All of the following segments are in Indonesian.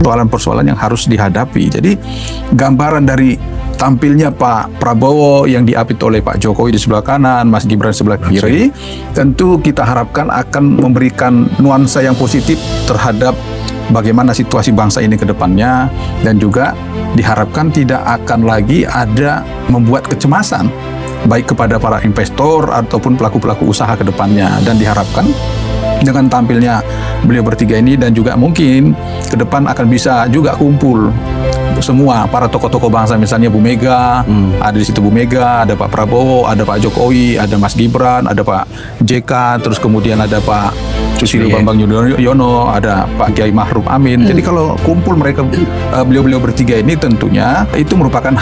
persoalan-persoalan yang harus dihadapi. Jadi gambaran dari tampilnya Pak Prabowo yang diapit oleh Pak Jokowi di sebelah kanan, Mas Gibran sebelah kiri, tentu kita harapkan akan memberikan nuansa yang positif terhadap bagaimana situasi bangsa ini ke depannya, dan juga diharapkan tidak akan lagi ada membuat kecemasan baik kepada para investor ataupun pelaku-pelaku usaha ke depannya. Dan diharapkan dengan tampilnya beliau bertiga ini, dan juga mungkin ke depan akan bisa juga kumpul semua para tokoh-tokoh bangsa, misalnya Bu Mega, ada di situ Bu Mega, ada Pak Prabowo, ada Pak Jokowi, ada Mas Gibran, ada Pak JK, terus kemudian ada Pak Susilo Bambang Yudhoyono, ada Pak Kiai Ma'ruf Amin. Jadi kalau kumpul mereka beliau-beliau bertiga ini, tentunya itu merupakan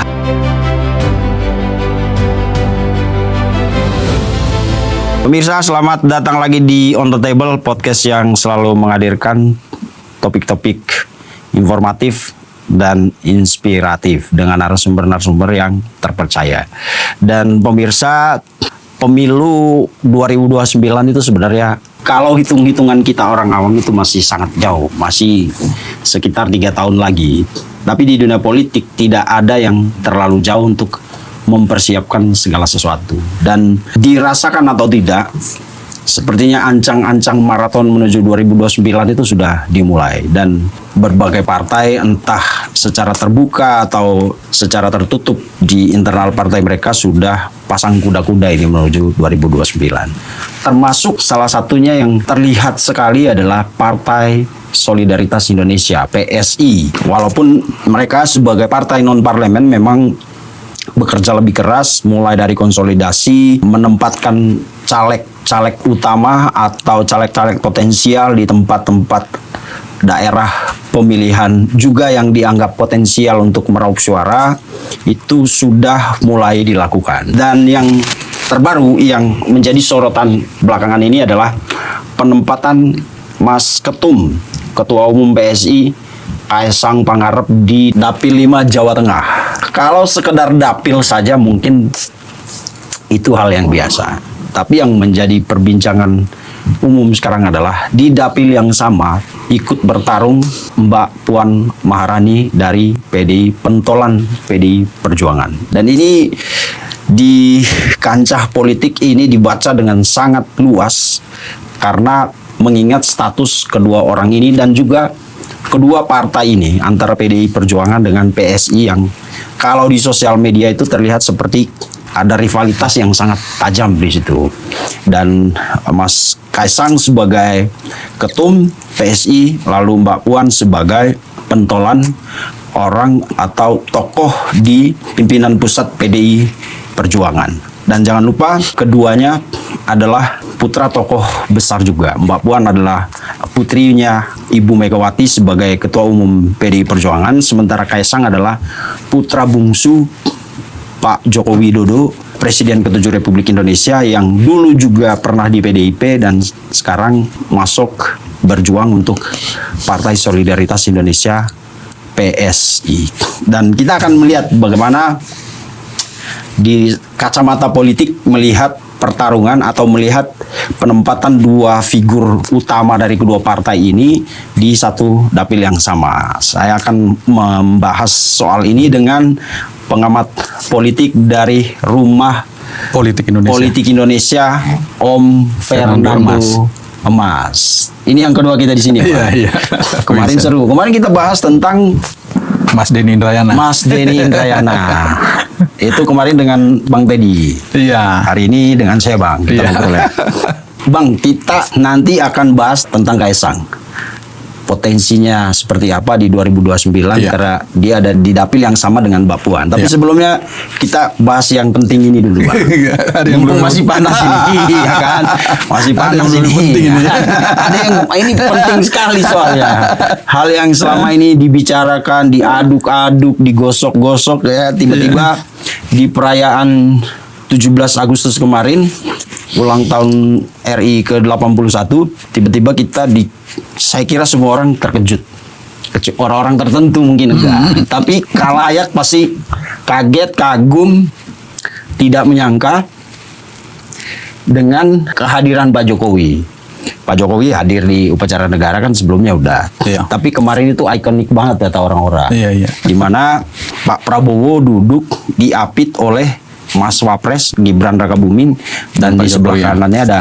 Pemirsa, selamat datang lagi di On The Table, podcast yang selalu menghadirkan topik-topik informatif dan inspiratif dengan narasumber-narasumber yang terpercaya. Dan pemirsa, pemilu 2029 itu sebenarnya kalau hitung-hitungan kita orang awam itu masih sangat jauh, masih sekitar 3 tahun lagi. Tapi di dunia politik tidak ada yang terlalu jauh untuk mempersiapkan segala sesuatu. Dan dirasakan atau tidak, sepertinya ancang-ancang maraton menuju 2029 itu sudah dimulai. Dan berbagai partai, entah secara terbuka atau secara tertutup di internal partai mereka, sudah pasang kuda-kuda ini menuju 2029. Termasuk salah satunya yang terlihat sekali adalah Partai Solidaritas Indonesia, PSI. Walaupun mereka sebagai partai non-parlemen memang bekerja lebih keras, mulai dari konsolidasi, menempatkan caleg utama atau caleg-caleg potensial di tempat-tempat daerah pemilihan juga yang dianggap potensial untuk meraup suara, itu sudah mulai dilakukan. Dan yang terbaru yang menjadi sorotan belakangan ini adalah penempatan Mas Ketum, Ketua Umum PSI, Kaesang Pangarep di Dapil 5 Jawa Tengah. Kalau sekedar dapil saja mungkin itu hal yang biasa. Tapi yang menjadi perbincangan umum sekarang adalah di dapil yang sama ikut bertarung Mbak Puan Maharani dari PDI, pentolan PDI Perjuangan. Dan ini di kancah politik ini dibaca dengan sangat luas karena mengingat status kedua orang ini dan juga kedua partai ini antara PDI Perjuangan dengan PSI yang kalau di sosial media itu terlihat seperti ada rivalitas yang sangat tajam di situ. Dan Mas Kaesang sebagai ketum PSI, lalu Mbak Puan sebagai pentolan orang atau tokoh di pimpinan pusat PDI Perjuangan. Dan jangan lupa keduanya adalah putra tokoh besar juga. Mbak Puan adalah putrinya Ibu Megawati sebagai Ketua Umum PDI Perjuangan, sementara Kaesang adalah putra bungsu Pak Joko Widodo, Presiden ke-7 Republik Indonesia yang dulu juga pernah di PDIP dan sekarang masuk berjuang untuk Partai Solidaritas Indonesia PSI. Dan kita akan melihat bagaimana di kacamata politik melihat pertarungan atau melihat penempatan dua figur utama dari kedua partai ini di satu dapil yang sama. Saya akan membahas soal ini dengan pengamat politik dari Rumah Politik Indonesia, Om Fernando Emas. Ini yang kedua kita di sini, Pak. Iya. Kemarin seru. Kemarin kita bahas tentang Mas Denny Indrayana. Itu kemarin dengan Bang Teddy. Iya. Hari ini dengan saya, Bang. Kita ngobrol ya. Bang, kita nanti akan bahas tentang Kaesang. Potensinya seperti apa di 2029 karena dia ada di dapil yang sama dengan Mbak Puan. Tapi sebelumnya kita bahas yang penting ini dulu, Bang. Ada yang belum masih panas ini, ya kan? Masih panas ini. Ada yang ini penting sekali soalnya. Hal yang selama ini dibicarakan, diaduk-aduk, digosok-gosok ya, tiba-tiba di perayaan 17 Agustus kemarin, ulang tahun RI ke-81, tiba-tiba saya kira semua orang terkejut. Orang-orang tertentu mungkin enggak. Tapi khalayak pasti kaget, kagum, tidak menyangka dengan kehadiran Pak Jokowi. Pak Jokowi hadir di upacara negara kan sebelumnya udah. Iya. Tapi kemarin itu ikonik banget kata orang-orang. Iya. Dimana Pak Prabowo duduk diapit oleh Mas Wapres Gibran Rakabuming dan Pak di sebelah Jokowi, ya. kanannya ada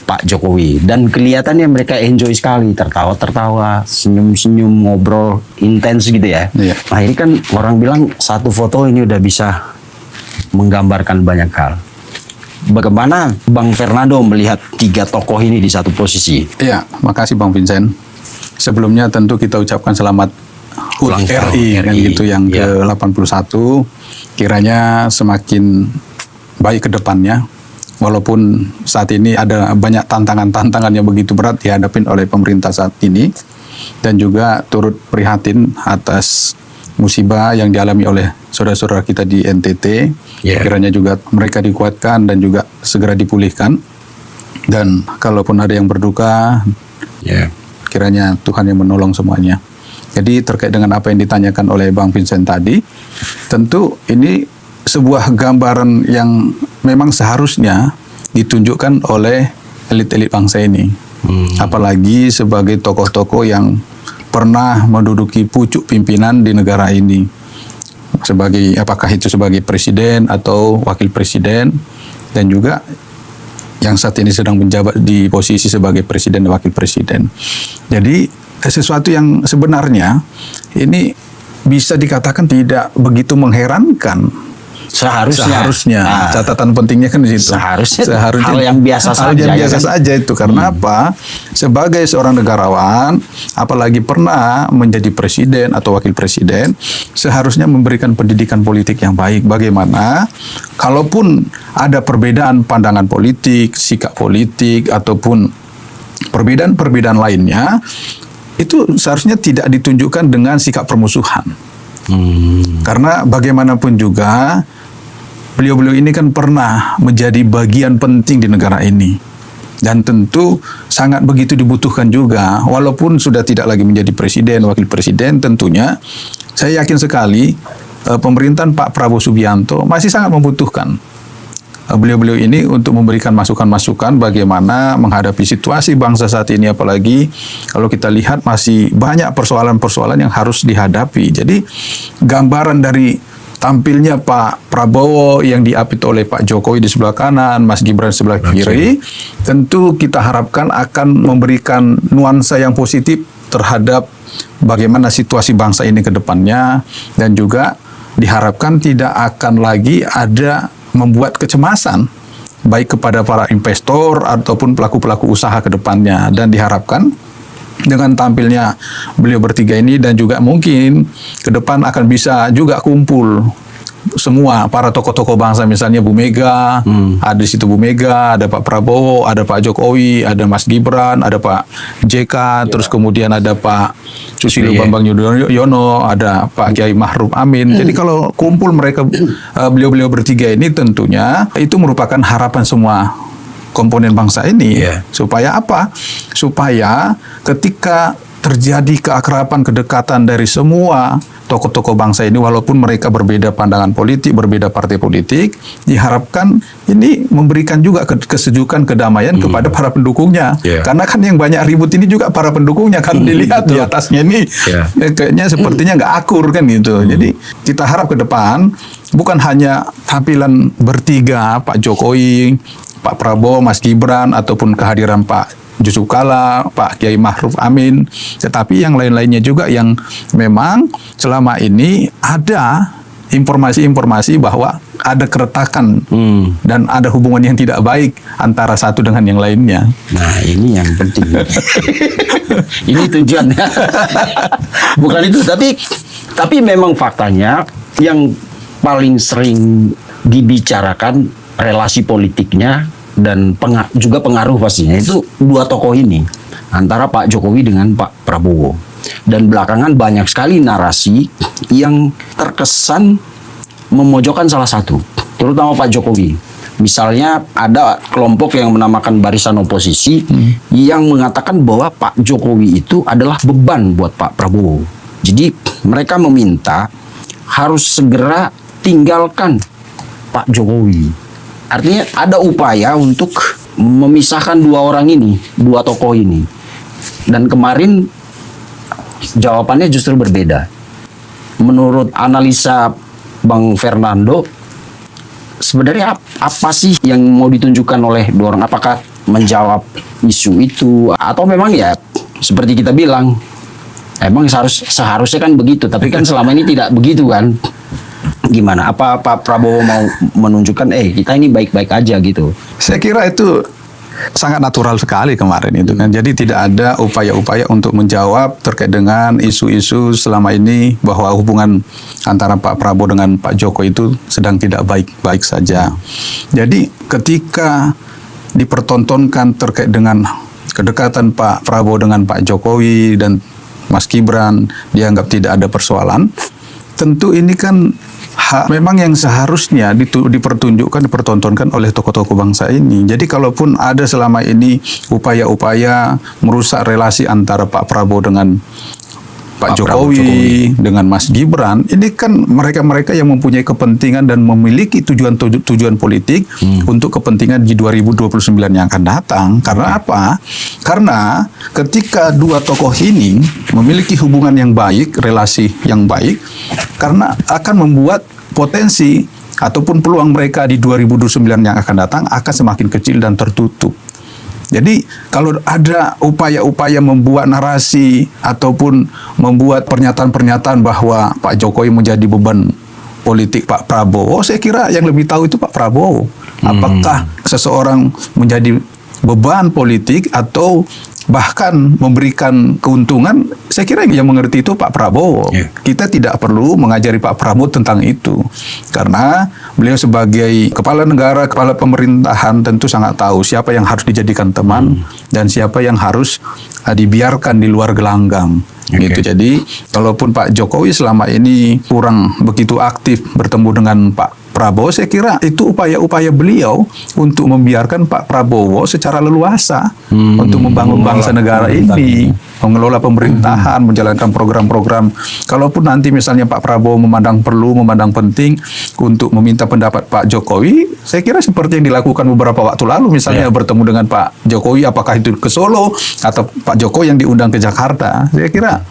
Pak Jokowi. Dan kelihatannya mereka enjoy sekali, tertawa-tertawa, senyum-senyum, ngobrol intens gitu ya. Iya. Nah ini kan orang bilang satu foto ini udah bisa menggambarkan banyak hal. Bagaimana Bang Fernando melihat tiga tokoh ini di satu posisi? Iya, makasih Bang Vincent. Sebelumnya tentu kita ucapkan selamat HUT Ulang tahun RI kan RI. gitu yang Iya. ke-81. Kiranya semakin baik ke depannya. Walaupun saat ini ada banyak tantangan-tantangan yang begitu berat dihadapin oleh pemerintah saat ini, dan juga turut prihatin atas musibah yang dialami oleh saudara-saudara kita di NTT. Yeah. Kiranya juga mereka dikuatkan dan juga segera dipulihkan. Dan kalaupun ada yang berduka, Ya. kiranya Tuhan yang menolong semuanya. Jadi terkait dengan apa yang ditanyakan oleh Bang Vincent tadi, tentu ini sebuah gambaran yang memang seharusnya ditunjukkan oleh elit-elit bangsa ini. Apalagi sebagai tokoh-tokoh yang pernah menduduki pucuk pimpinan di negara ini. Sebagai apakah itu sebagai presiden atau wakil presiden, dan juga yang saat ini sedang menjabat di posisi sebagai presiden dan wakil presiden. Jadi sesuatu yang sebenarnya ini bisa dikatakan tidak begitu mengherankan. Seharusnya. Nah, Catatan pentingnya kan di situ. Seharusnya hal yang biasa hal saja, yang ya biasa kan? saja itu. Karena apa? Sebagai seorang negarawan, apalagi pernah menjadi presiden atau wakil presiden, seharusnya memberikan pendidikan politik yang baik. Bagaimana kalaupun ada perbedaan pandangan politik, sikap politik, ataupun perbedaan-perbedaan lainnya, itu seharusnya tidak ditunjukkan dengan sikap permusuhan. Karena bagaimanapun juga beliau-beliau ini kan pernah menjadi bagian penting di negara ini, dan tentu sangat begitu dibutuhkan juga. Walaupun sudah tidak lagi menjadi presiden, wakil presiden, tentunya saya yakin sekali pemerintahan Pak Prabowo Subianto masih sangat membutuhkan beliau-beliau ini untuk memberikan masukan-masukan bagaimana menghadapi situasi bangsa saat ini, apalagi kalau kita lihat masih banyak persoalan-persoalan yang harus dihadapi. Jadi gambaran dari tampilnya Pak Prabowo yang diapit oleh Pak Jokowi di sebelah kanan, Mas Gibran di sebelah kiri, tentu kita harapkan akan memberikan nuansa yang positif terhadap bagaimana situasi bangsa ini ke depannya, dan juga diharapkan tidak akan lagi ada membuat kecemasan baik kepada para investor ataupun pelaku-pelaku usaha ke depannya. Dan diharapkan dengan tampilnya beliau bertiga ini, dan juga mungkin ke depan akan bisa juga kumpul semua para tokoh-tokoh bangsa, misalnya Bu Mega, ada di situ Bu Mega, ada Pak Prabowo, ada Pak Jokowi, ada Mas Gibran, ada Pak JK, terus kemudian ada Pak Susilo Bambang Yudhoyono, ada Pak Kiai Ma'ruf Amin. Jadi kalau kumpul mereka beliau-beliau bertiga ini, tentunya itu merupakan harapan semua komponen bangsa ini. Supaya apa? Supaya ketika terjadi keakraban, kedekatan dari semua tokoh-tokoh bangsa ini, walaupun mereka berbeda pandangan politik, berbeda partai politik, diharapkan ini memberikan juga kesejukan, kedamaian kepada para pendukungnya. Karena kan yang banyak ribut ini juga para pendukungnya, kan dilihat di atasnya ini kayaknya sepertinya nggak akur kan gitu. Jadi kita harap ke depan bukan hanya tampilan bertiga, Pak Jokowi, Pak Prabowo, Mas Gibran, ataupun kehadiran Pak Yusuf Kala, Pak Kiai Ma'ruf Amin, tetapi yang lain-lainnya juga yang memang selama ini ada informasi-informasi bahwa ada keretakan dan ada hubungan yang tidak baik antara satu dengan yang lainnya. Nah, ini yang penting. Ini tujuannya. Bukan itu, tapi memang faktanya yang paling sering dibicarakan relasi politiknya dan juga pengaruh pastinya itu dua tokoh ini, antara Pak Jokowi dengan Pak Prabowo. Dan belakangan banyak sekali narasi yang terkesan memojokkan salah satu, terutama Pak Jokowi. Misalnya ada kelompok yang menamakan barisan oposisi yang mengatakan bahwa Pak Jokowi itu adalah beban buat Pak Prabowo. Jadi mereka meminta harus segera tinggalkan Pak Jokowi. Artinya ada upaya untuk memisahkan dua orang ini, dua tokoh ini. Dan kemarin jawabannya justru berbeda. Menurut analisa Bang Fernando, sebenarnya apa sih yang mau ditunjukkan oleh dua orang? Apakah menjawab isu itu atau memang ya seperti kita bilang, emang seharusnya kan begitu, tapi kan selama ini tidak begitu kan? Gimana? Apa Pak Prabowo mau menunjukkan kita ini baik-baik aja gitu? Saya kira itu sangat natural sekali kemarin itu kan. Jadi tidak ada upaya-upaya untuk menjawab terkait dengan isu-isu selama ini bahwa hubungan antara Pak Prabowo dengan Pak Jokowi itu sedang tidak baik-baik saja. Jadi ketika dipertontonkan terkait dengan kedekatan Pak Prabowo dengan Pak Jokowi dan Mas Gibran dianggap tidak ada persoalan, tentu ini kan memang yang seharusnya dipertontonkan oleh tokoh-tokoh bangsa ini. Jadi kalaupun ada selama ini upaya-upaya merusak relasi antara Pak Prabowo dengan Pak Jokowi dengan Mas Gibran, ini kan mereka-mereka yang mempunyai kepentingan dan memiliki tujuan politik untuk kepentingan di 2029 yang akan datang. Karena apa? Karena ketika dua tokoh ini memiliki hubungan yang baik, relasi yang baik, karena akan membuat potensi ataupun peluang mereka di 2029 yang akan datang akan semakin kecil dan tertutup. Jadi kalau ada upaya-upaya membuat narasi ataupun membuat pernyataan-pernyataan bahwa Pak Jokowi menjadi beban politik Pak Prabowo, saya kira yang lebih tahu itu Pak Prabowo. Apakah seseorang menjadi beban politik atau bahkan memberikan keuntungan, saya kira yang mengerti itu Pak Prabowo. Kita tidak perlu mengajari Pak Prabowo tentang itu. Karena beliau sebagai kepala negara, kepala pemerintahan tentu sangat tahu siapa yang harus dijadikan teman dan siapa yang harus dibiarkan di luar gelanggang. Gitu. Jadi, kalaupun Pak Jokowi selama ini kurang begitu aktif bertemu dengan Pak Prabowo, saya kira itu upaya-upaya beliau untuk membiarkan Pak Prabowo secara leluasa untuk membangun bangsa negara ini, mengelola pemerintahan, menjalankan program-program. Kalaupun nanti misalnya Pak Prabowo memandang penting untuk meminta pendapat Pak Jokowi, saya kira seperti yang dilakukan beberapa waktu lalu, misalnya bertemu dengan Pak Jokowi, apakah itu ke Solo atau Pak Jokowi yang diundang ke Jakarta, saya kira.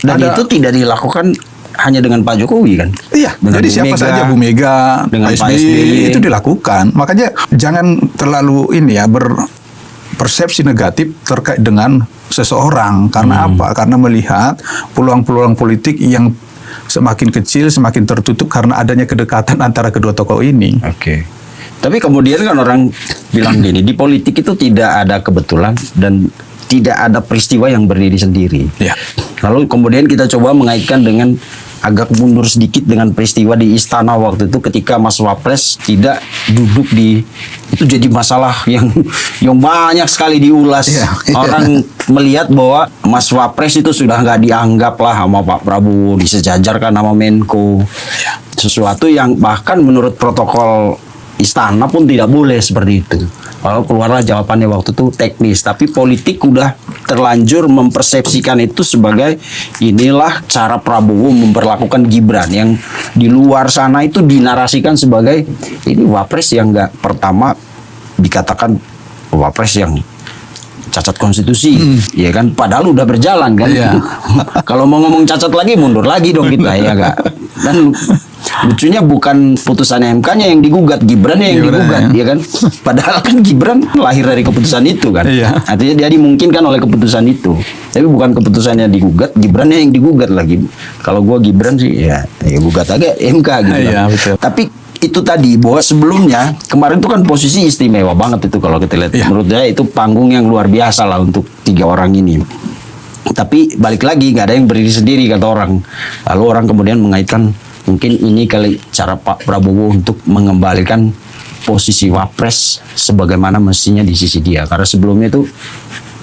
Dan itu tidak dilakukan hanya dengan Pak Jokowi kan? Iya, dengan jadi siapa saja, Bu Mega, dengan Pak SBY itu dilakukan. Makanya jangan terlalu berpersepsi negatif terkait dengan seseorang. Karena apa? Karena melihat peluang-peluang politik yang semakin kecil, semakin tertutup karena adanya kedekatan antara kedua tokoh ini. Oke. Tapi kemudian kan orang bilang gini, di politik itu tidak ada kebetulan dan tidak ada peristiwa yang berdiri sendiri. Ya. Lalu kemudian kita coba mengaitkan dengan agak mundur sedikit dengan peristiwa di istana waktu itu ketika Mas Wapres tidak duduk itu jadi masalah yang banyak sekali diulas. Orang melihat bahwa Mas Wapres itu sudah nggak dianggap lah sama Pak Prabowo, disejajarkan sama Menko. Sesuatu yang bahkan menurut protokol istana pun tidak boleh seperti itu. Lalu keluarlah jawabannya waktu itu teknis, tapi politik udah terlanjur mempersepsikan itu sebagai inilah cara Prabowo memperlakukan Gibran, yang di luar sana itu dinarasikan sebagai ini Wapres yang pertama dikatakan Wapres yang cacat konstitusi, ya kan? Padahal udah berjalan kan. Kalau mau ngomong cacat lagi mundur lagi dong kita, ya enggak? Dan lucunya bukan putusan MK-nya yang digugat, Gibran-nya yang digugat, ya kan? Padahal kan Gibran lahir dari keputusan itu kan. Artinya dia dimungkinkan oleh keputusan itu. Tapi bukan keputusannya digugat, Gibran-nya yang digugat lagi. Kalau gua Gibran sih ya gugat aja MK gitu kan. Betul. Tapi itu tadi bahwa sebelumnya kemarin itu kan posisi istimewa banget itu kalau kita lihat. Menurut saya itu panggung yang luar biasa lah untuk tiga orang ini. Tapi balik lagi nggak ada yang berdiri sendiri kata orang. Lalu orang kemudian mengaitkan mungkin ini kali cara Pak Prabowo untuk mengembalikan posisi Wapres sebagaimana mestinya di sisi dia. Karena sebelumnya itu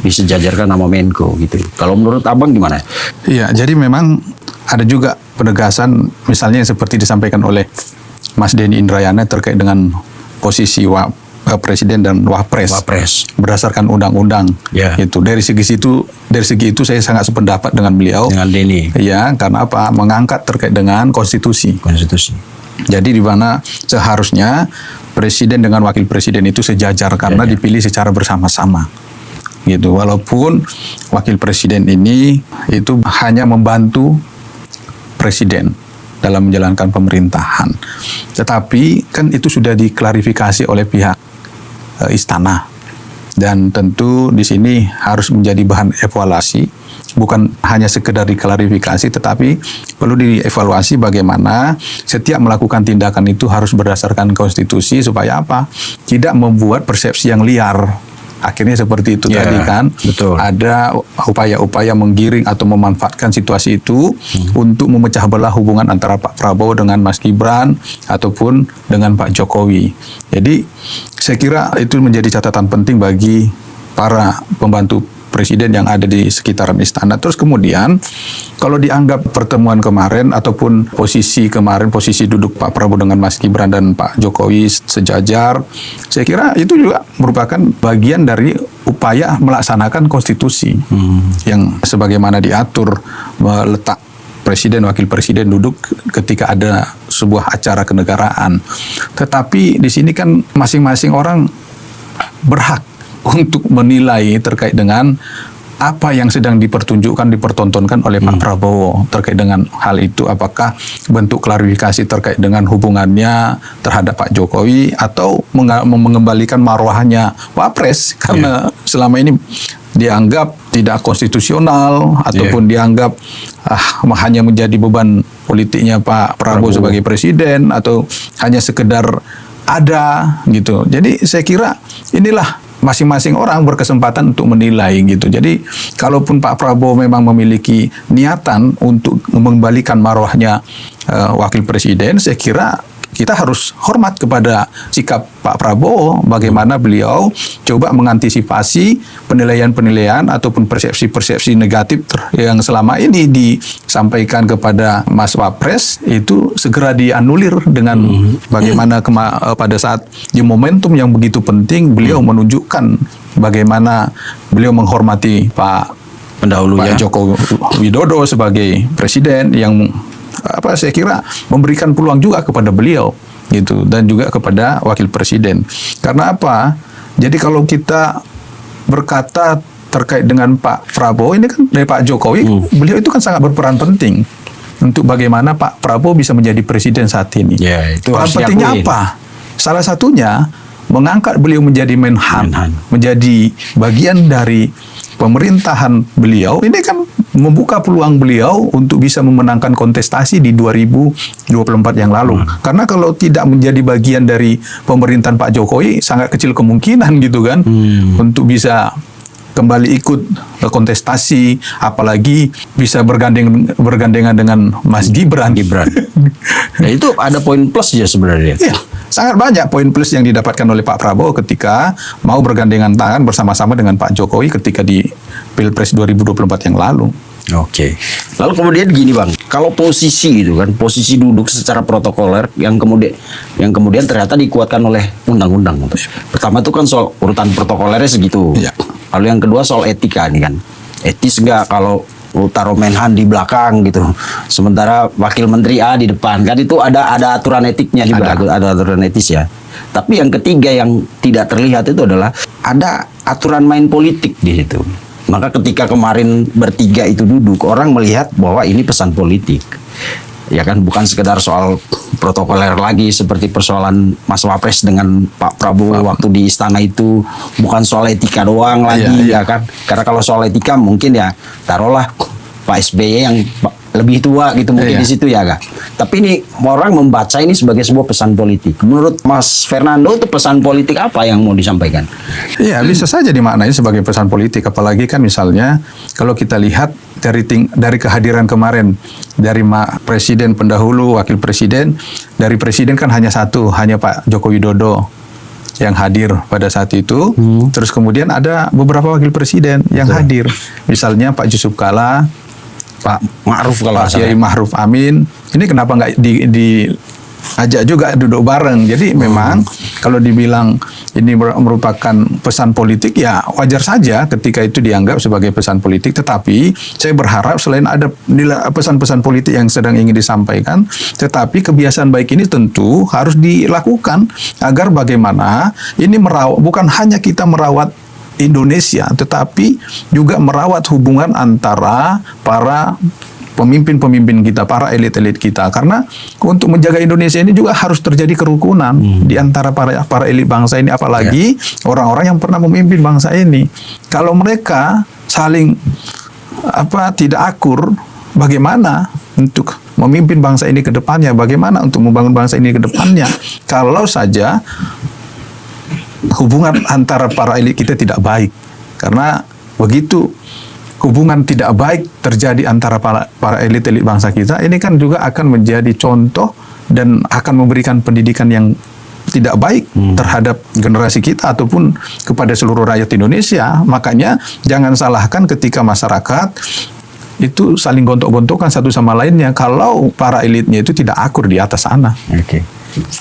disejajarkan sama Menko gitu. Kalau menurut Abang gimana? Iya, jadi memang ada juga penegasan misalnya yang seperti disampaikan oleh Mas Denny Indrayana terkait dengan posisi Presiden dan Wapres berdasarkan undang-undang. Itu dari segi itu saya sangat sependapat dengan beliau. Dengan Denny. Iya, karena apa? Mengangkat terkait dengan konstitusi. Jadi di mana seharusnya presiden dengan wakil presiden itu sejajar karena dipilih secara bersama-sama. Gitu. Walaupun wakil presiden ini itu hanya membantu presiden dalam menjalankan pemerintahan. Tetapi kan itu sudah diklarifikasi oleh pihak istana. Dan tentu di sini harus menjadi bahan evaluasi, bukan hanya sekedar diklarifikasi, tetapi perlu dievaluasi bagaimana setiap melakukan tindakan itu harus berdasarkan konstitusi supaya apa? Tidak membuat persepsi yang liar. Akhirnya seperti itu tadi kan, betul. Ada upaya-upaya menggiring atau memanfaatkan situasi itu untuk memecah belah hubungan antara Pak Prabowo dengan Mas Gibran ataupun dengan Pak Jokowi. Jadi saya kira itu menjadi catatan penting bagi para pembantu presiden yang ada di sekitaran istana. Terus kemudian kalau dianggap pertemuan kemarin ataupun posisi duduk Pak Prabowo dengan Mas Gibran dan Pak Jokowi sejajar, saya kira itu juga merupakan bagian dari upaya melaksanakan konstitusi yang sebagaimana diatur meletak presiden, wakil presiden duduk ketika ada sebuah acara kenegaraan. Tetapi di sini kan masing-masing orang berhak untuk menilai terkait dengan apa yang sedang dipertontonkan oleh Pak Prabowo terkait dengan hal itu, apakah bentuk klarifikasi terkait dengan hubungannya terhadap Pak Jokowi atau mengembalikan marwahnya Wapres karena selama ini dianggap tidak konstitusional ataupun dianggap hanya menjadi beban politiknya Pak Prabowo sebagai presiden atau hanya sekedar ada gitu. Jadi saya kira inilah masing-masing orang berkesempatan untuk menilai gitu. Jadi kalaupun Pak Prabowo memang memiliki niatan untuk mengembalikan marwahnya wakil presiden, saya kira kita harus hormat kepada sikap Pak Prabowo, bagaimana beliau coba mengantisipasi penilaian-penilaian ataupun persepsi-persepsi negatif yang selama ini disampaikan kepada Mas Wapres itu segera dianulir dengan bagaimana pada saat di momentum yang begitu penting beliau menunjukkan bagaimana beliau menghormati Pak Joko Widodo sebagai presiden yang saya kira memberikan peluang juga kepada beliau gitu dan juga kepada wakil presiden. Karena apa? Jadi kalau kita berkata terkait dengan Pak Prabowo ini kan dari Pak Jokowi, beliau itu kan sangat berperan penting untuk bagaimana Pak Prabowo bisa menjadi presiden saat ini. Peran pentingnya apa? Salah satunya mengangkat beliau menjadi Menhan, menjadi bagian dari pemerintahan beliau. Ini kan membuka peluang beliau untuk bisa memenangkan kontestasi di 2024 yang lalu. Karena kalau tidak menjadi bagian dari pemerintahan Pak Jokowi, sangat kecil kemungkinan gitu kan untuk bisa kembali ikut kontestasi, apalagi bisa bergandengan dengan Mas Gibran. Nah, itu ada poin plus ya sebenarnya. Iya, sangat banyak poin plus yang didapatkan oleh Pak Prabowo ketika mau bergandengan tangan bersama-sama dengan Pak Jokowi ketika di Pilpres 2024 yang lalu. Oke. Lalu kemudian gini Bang, kalau posisi itu kan, posisi duduk secara protokoler yang kemudian ternyata dikuatkan oleh undang-undang. Pertama itu kan soal urutan protokolernya segitu. Ya. Lalu yang kedua soal etika nih kan. Etis nggak kalau taruh Menhan di belakang gitu, sementara wakil menteri A di depan, kan itu ada aturan etiknya juga, ada aturan etis ya. Tapi yang ketiga yang tidak terlihat itu adalah ada aturan main politik di situ. Maka ketika kemarin bertiga itu duduk, orang melihat bahwa ini pesan politik. Ya kan, bukan sekedar soal protokoler lagi seperti persoalan Mas Wapres dengan Pak Prabowo waktu di istana itu, bukan soal etika doang lagi ya kan. Karena kalau soal etika mungkin ya taruhlah Pak SBY yang lebih tua gitu mungkin di situ ya kak. Tapi ini orang membaca ini sebagai sebuah pesan politik. Menurut Mas Fernando itu pesan politik apa yang mau disampaikan? Iya, bisa saja dimaknai sebagai pesan politik. Apalagi kan misalnya kalau kita lihat dari kehadiran kemarin dari presiden pendahulu, wakil presiden, dari presiden kan hanya satu, hanya Pak Joko Widodo yang hadir pada saat itu. Terus kemudian ada beberapa wakil presiden yang hadir. Misalnya Pak Yusuf Kalla, Pak Ma'ruf kalau Kiai Ma'ruf Amin. Ini kenapa nggak ajak juga duduk bareng. Jadi memang kalau dibilang ini merupakan pesan politik, ya wajar saja ketika itu dianggap sebagai pesan politik. Tetapi saya berharap selain ada pesan-pesan politik yang sedang ingin disampaikan, tetapi kebiasaan baik ini tentu harus dilakukan agar bagaimana ini bukan hanya kita merawat Indonesia, tetapi juga merawat hubungan antara para pemimpin-pemimpin kita, para elit-elit kita. Karena untuk menjaga Indonesia ini juga harus terjadi kerukunan di antara para elit bangsa ini, apalagi orang-orang yang pernah memimpin bangsa ini. Kalau mereka saling tidak akur, bagaimana untuk memimpin bangsa ini ke depannya? Bagaimana untuk membangun bangsa ini ke depannya? Kalau saja hubungan antara para elit kita tidak baik. Karena begitu hubungan tidak baik terjadi antara para elit-elit bangsa kita, ini kan juga akan menjadi contoh dan akan memberikan pendidikan yang tidak baik terhadap generasi kita ataupun kepada seluruh rakyat Indonesia. Makanya jangan salahkan ketika masyarakat itu saling gontok-gontokan satu sama lainnya kalau para elitnya itu tidak akur di atas sana. Oke.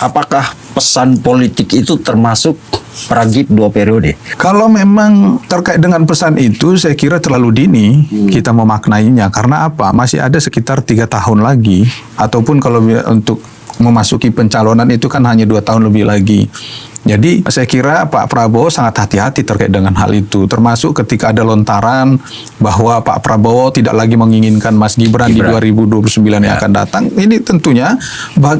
Apakah pesan politik itu termasuk Pragip 2 periode? Kalau memang terkait dengan pesan itu, saya kira terlalu dini kita memaknainya. Karena apa? Masih ada sekitar 3 tahun lagi. Ataupun kalau untuk memasuki pencalonan itu kan hanya 2 tahun lebih lagi. Jadi saya kira Pak Prabowo sangat hati-hati terkait dengan hal itu. Termasuk ketika ada lontaran bahwa Pak Prabowo tidak lagi menginginkan Mas Gibran di 2029 yang akan datang. Ini tentunya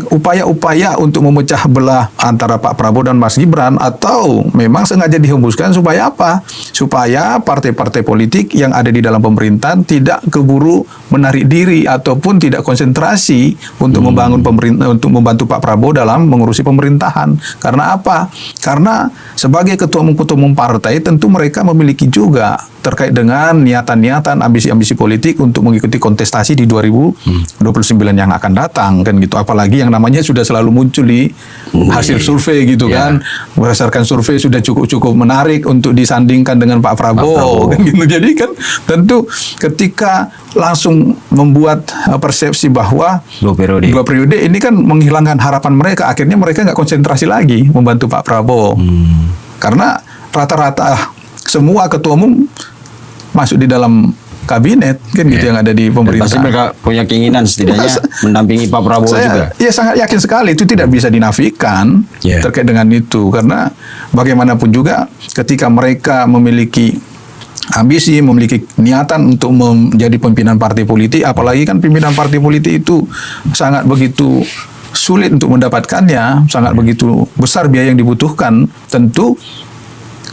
upaya-upaya untuk memecah belah antara Pak Prabowo dan Mas Gibran, atau memang sengaja dihembuskan supaya apa? Supaya partai-partai politik yang ada di dalam pemerintahan tidak keburu menarik diri ataupun tidak konsentrasi untuk membangun pemerintah, untuk membantu Pak Prabowo dalam mengurusi pemerintahan. Karena apa? Karena sebagai ketua umum partai tentu mereka memiliki juga terkait dengan niatan-niatan, ambisi-ambisi politik untuk mengikuti kontestasi di 2029 yang akan datang, kan gitu. Apalagi yang namanya sudah selalu muncul di hasil survei gitu kan. Berdasarkan survei sudah cukup menarik untuk disandingkan dengan Pak Prabowo. Kan gitu. Jadi kan tentu ketika langsung membuat persepsi bahwa 2 periode ini kan menghilangkan harapan mereka, akhirnya mereka nggak konsentrasi lagi membantu Pak Prabowo. Karena rata-rata semua ketua umum masuk di dalam kabinet kan gitu yang ada di pemerintah. Pasti mereka punya keinginan setidaknya mendampingi Pak Prabowo juga. Iya, sangat yakin sekali itu tidak bisa dinafikan terkait dengan itu. Karena bagaimanapun juga ketika mereka memiliki ambisi, memiliki niatan untuk menjadi pimpinan partai politik, apalagi kan pimpinan partai politik itu sangat begitu sulit untuk mendapatkannya, sangat begitu besar biaya yang dibutuhkan. Tentu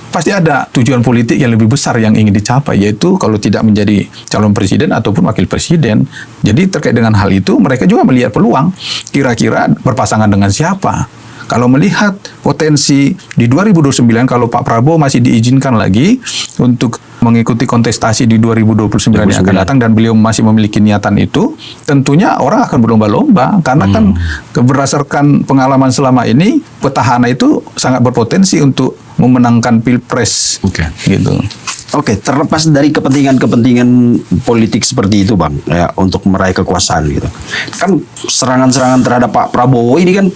pasti ada tujuan politik yang lebih besar yang ingin dicapai, yaitu kalau tidak menjadi calon presiden ataupun wakil presiden. Jadi terkait dengan hal itu mereka juga melihat peluang, kira-kira berpasangan dengan siapa. Kalau melihat potensi di 2029, kalau Pak Prabowo masih diizinkan lagi untuk mengikuti kontestasi di 2029 yang akan datang dan beliau masih memiliki niatan itu, tentunya orang akan berlomba-lomba. Karena kan berdasarkan pengalaman selama ini, petahana itu sangat berpotensi untuk memenangkan pilpres. Gitu. Oke, terlepas dari kepentingan-kepentingan politik seperti itu, Bang, ya, untuk meraih kekuasaan gitu. Kan serangan-serangan terhadap Pak Prabowo ini kan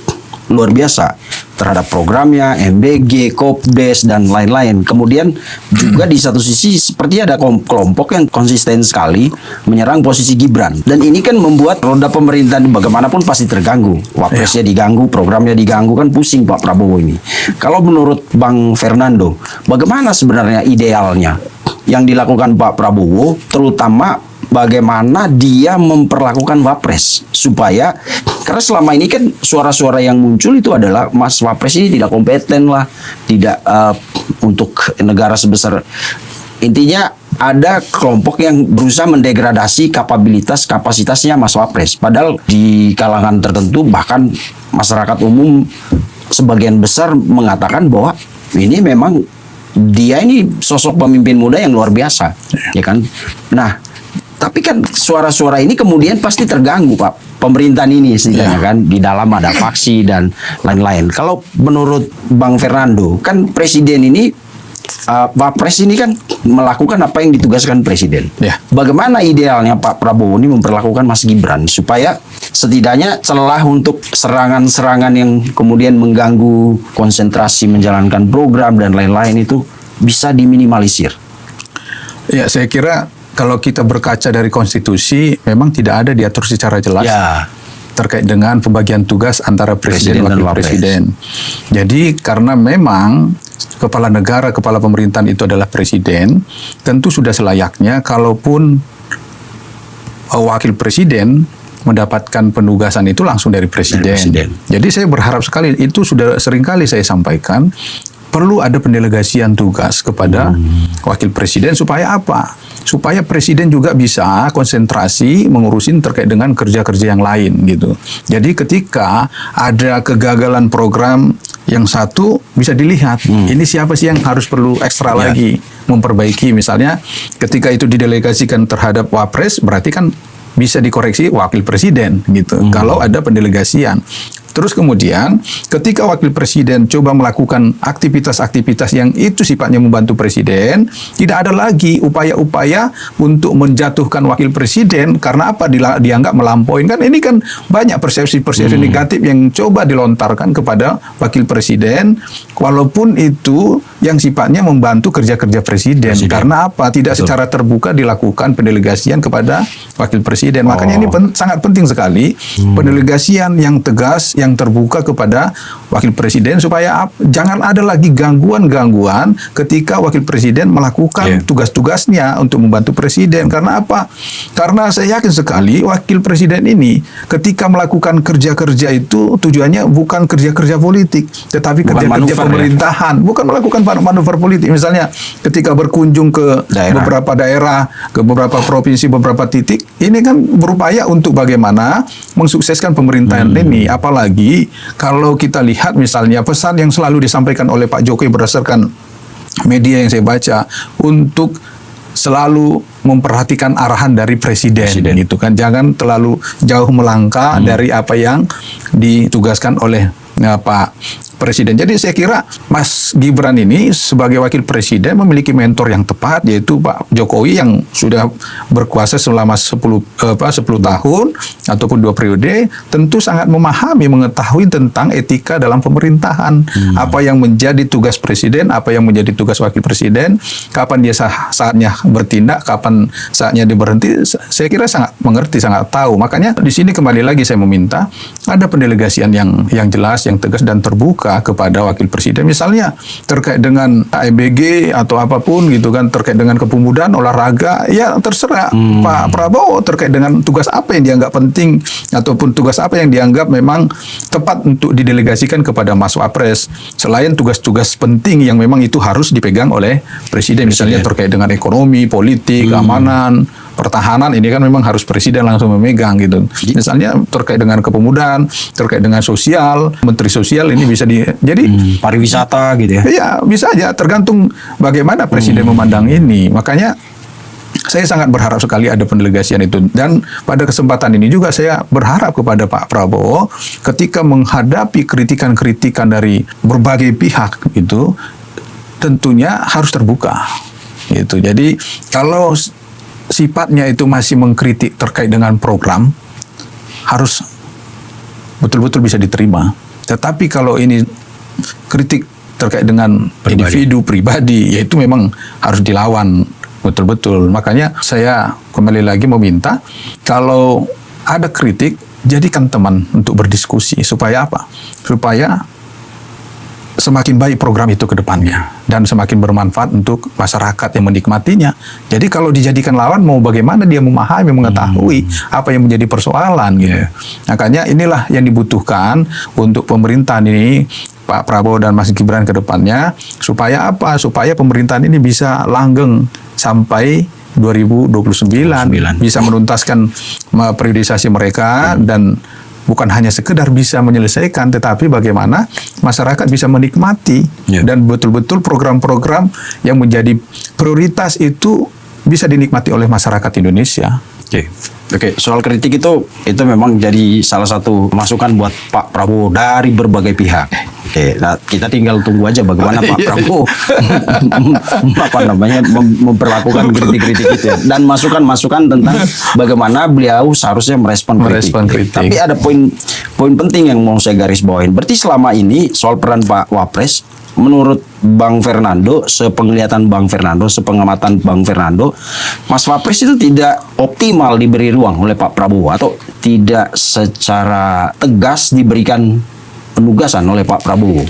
luar biasa, terhadap programnya, MBG, Kopdes, dan lain-lain. Kemudian juga di satu sisi seperti ada kelompok yang konsisten sekali menyerang posisi Gibran. Dan ini kan membuat roda pemerintahan bagaimanapun pasti terganggu. Wapresnya diganggu, programnya diganggu, kan pusing Pak Prabowo ini. Kalau menurut Bang Fernando, bagaimana sebenarnya idealnya yang dilakukan Pak Prabowo, terutama bagaimana dia memperlakukan Wapres supaya, karena selama ini kan suara-suara yang muncul itu adalah Mas Wapres ini tidak kompeten lah, tidak untuk negara sebesar, intinya ada kelompok yang berusaha mendegradasi kapasitasnya Mas Wapres, padahal di kalangan tertentu bahkan masyarakat umum sebagian besar mengatakan bahwa ini memang dia ini sosok pemimpin muda yang luar biasa, ya kan. Nah, tapi kan suara-suara ini kemudian pasti terganggu, Pak. Pemerintahan ini setidaknya kan di dalam ada faksi dan lain-lain. Kalau menurut Bang Fernando, kan presiden ini Wapres ini kan melakukan apa yang ditugaskan Presiden. Ya. Bagaimana idealnya Pak Prabowo ini memperlakukan Mas Gibran supaya setidaknya celah untuk serangan-serangan yang kemudian mengganggu konsentrasi menjalankan program dan lain-lain itu bisa diminimalisir? Ya, saya kira kalau kita berkaca dari konstitusi, memang tidak ada diatur secara jelas Ya. terkait dengan pembagian tugas antara presiden Presiden dan dan wakil wapres. presiden. Jadi karena memang kepala negara, kepala pemerintahan itu adalah presiden, tentu sudah selayaknya kalaupun wakil presiden mendapatkan penugasan itu langsung dari presiden. Dari presiden. Jadi saya berharap sekali, itu sudah seringkali saya sampaikan, perlu ada pendelegasian tugas kepada wakil presiden supaya apa? Supaya presiden juga bisa konsentrasi mengurusin terkait dengan kerja-kerja yang lain gitu. Jadi ketika ada kegagalan program yang satu bisa dilihat, ini siapa sih yang harus perlu ekstra lagi memperbaiki. Misalnya ketika itu didelegasikan terhadap wapres, berarti kan bisa dikoreksi wakil presiden gitu. Kalau ada pendelegasian. Terus kemudian ketika wakil presiden coba melakukan aktivitas-aktivitas yang itu sifatnya membantu presiden, tidak ada lagi upaya-upaya untuk menjatuhkan wakil presiden karena apa? Dianggap melampaui. Kan ini kan banyak persepsi-persepsi negatif yang coba dilontarkan kepada wakil presiden walaupun itu yang sifatnya membantu kerja-kerja presiden. Karena apa? Tidak secara terbuka dilakukan pendelegasian kepada wakil presiden. Makanya ini sangat penting sekali pendelegasian yang tegas, yang terbuka kepada wakil presiden supaya jangan ada lagi gangguan-gangguan ketika wakil presiden melakukan tugas-tugasnya untuk membantu presiden. Karena apa? Karena saya yakin sekali wakil presiden ini ketika melakukan kerja-kerja itu tujuannya bukan kerja-kerja politik, tetapi kerja-kerja pemerintahan, bukan melakukan manuver politik. Misalnya ketika berkunjung ke beberapa daerah, ke beberapa provinsi, beberapa titik, ini kan berupaya untuk bagaimana mensukseskan pemerintahan ini. Apalagi kalau kita lihat misalnya pesan yang selalu disampaikan oleh Pak Jokowi berdasarkan media yang saya baca untuk selalu memperhatikan arahan dari presiden gitu kan, jangan terlalu jauh melangkah dari apa yang ditugaskan oleh Pak Presiden. Jadi saya kira Mas Gibran ini sebagai wakil presiden memiliki mentor yang tepat, yaitu Pak Jokowi yang sudah berkuasa selama 10 tahun ataupun 2 periode, tentu sangat memahami, mengetahui tentang etika dalam pemerintahan, apa yang menjadi tugas presiden, apa yang menjadi tugas wakil presiden, kapan dia saatnya bertindak, kapan saatnya dia berhenti. Saya kira sangat mengerti, sangat tahu. Makanya di sini kembali lagi saya meminta ada pendelegasian yang jelas, yang tegas dan terbuka kepada wakil presiden, misalnya terkait dengan ABG atau apapun gitu kan, terkait dengan kepemudaan, olahraga, ya terserah Pak Prabowo terkait dengan tugas apa yang dianggap penting ataupun tugas apa yang dianggap memang tepat untuk didelegasikan kepada Mas Wapres, selain tugas-tugas penting yang memang itu harus dipegang oleh presiden, misalnya terkait dengan ekonomi, politik, keamanan, pertahanan, ini kan memang harus presiden langsung memegang gitu. Misalnya terkait dengan kepemudaan, terkait dengan sosial, menteri sosial ini bisa jadi pariwisata gitu ya. Iya, bisa aja tergantung bagaimana presiden memandang ini. Makanya saya sangat berharap sekali ada pendelegasian itu, dan pada kesempatan ini juga saya berharap kepada Pak Prabowo ketika menghadapi kritikan-kritikan dari berbagai pihak itu tentunya harus terbuka gitu. Jadi kalau sifatnya itu masih mengkritik terkait dengan program, harus betul-betul bisa diterima. Tetapi kalau ini kritik terkait dengan individu pribadi, yaitu memang harus dilawan betul-betul. Makanya saya kembali lagi meminta, kalau ada kritik, jadikan teman untuk berdiskusi. Supaya apa? Supaya semakin baik program itu ke depannya dan semakin bermanfaat untuk masyarakat yang menikmatinya. Jadi kalau dijadikan lawan, mau bagaimana dia memahami, mengetahui apa yang menjadi persoalan gitu. Makanya inilah yang dibutuhkan untuk pemerintahan ini, Pak Prabowo dan Mas Gibran ke depannya, supaya apa? Supaya pemerintahan ini bisa langgeng sampai 2029, bisa menuntaskan priorisasi mereka dan bukan hanya sekedar bisa menyelesaikan, tetapi bagaimana masyarakat bisa menikmati dan betul-betul program-program yang menjadi prioritas itu bisa dinikmati oleh masyarakat Indonesia. Oke, soal kritik itu memang jadi salah satu masukan buat Pak Prabowo dari berbagai pihak. Oke, nah kita tinggal tunggu aja bagaimana Pak Iya. Prabowo memperlakukan kritik-kritik itu ya. Dan masukan-masukan tentang bagaimana beliau seharusnya merespon kritik. Tapi ada poin penting yang mau saya garis bawain. Berarti selama ini soal peran Pak Wapres, menurut Bang Fernando, sepenglihatan Bang Fernando, sepengamatan Bang Fernando, Mas Wapres itu tidak optimal diberi ruang oleh Pak Prabowo atau tidak secara tegas diberikan penugasan oleh Pak Prabowo.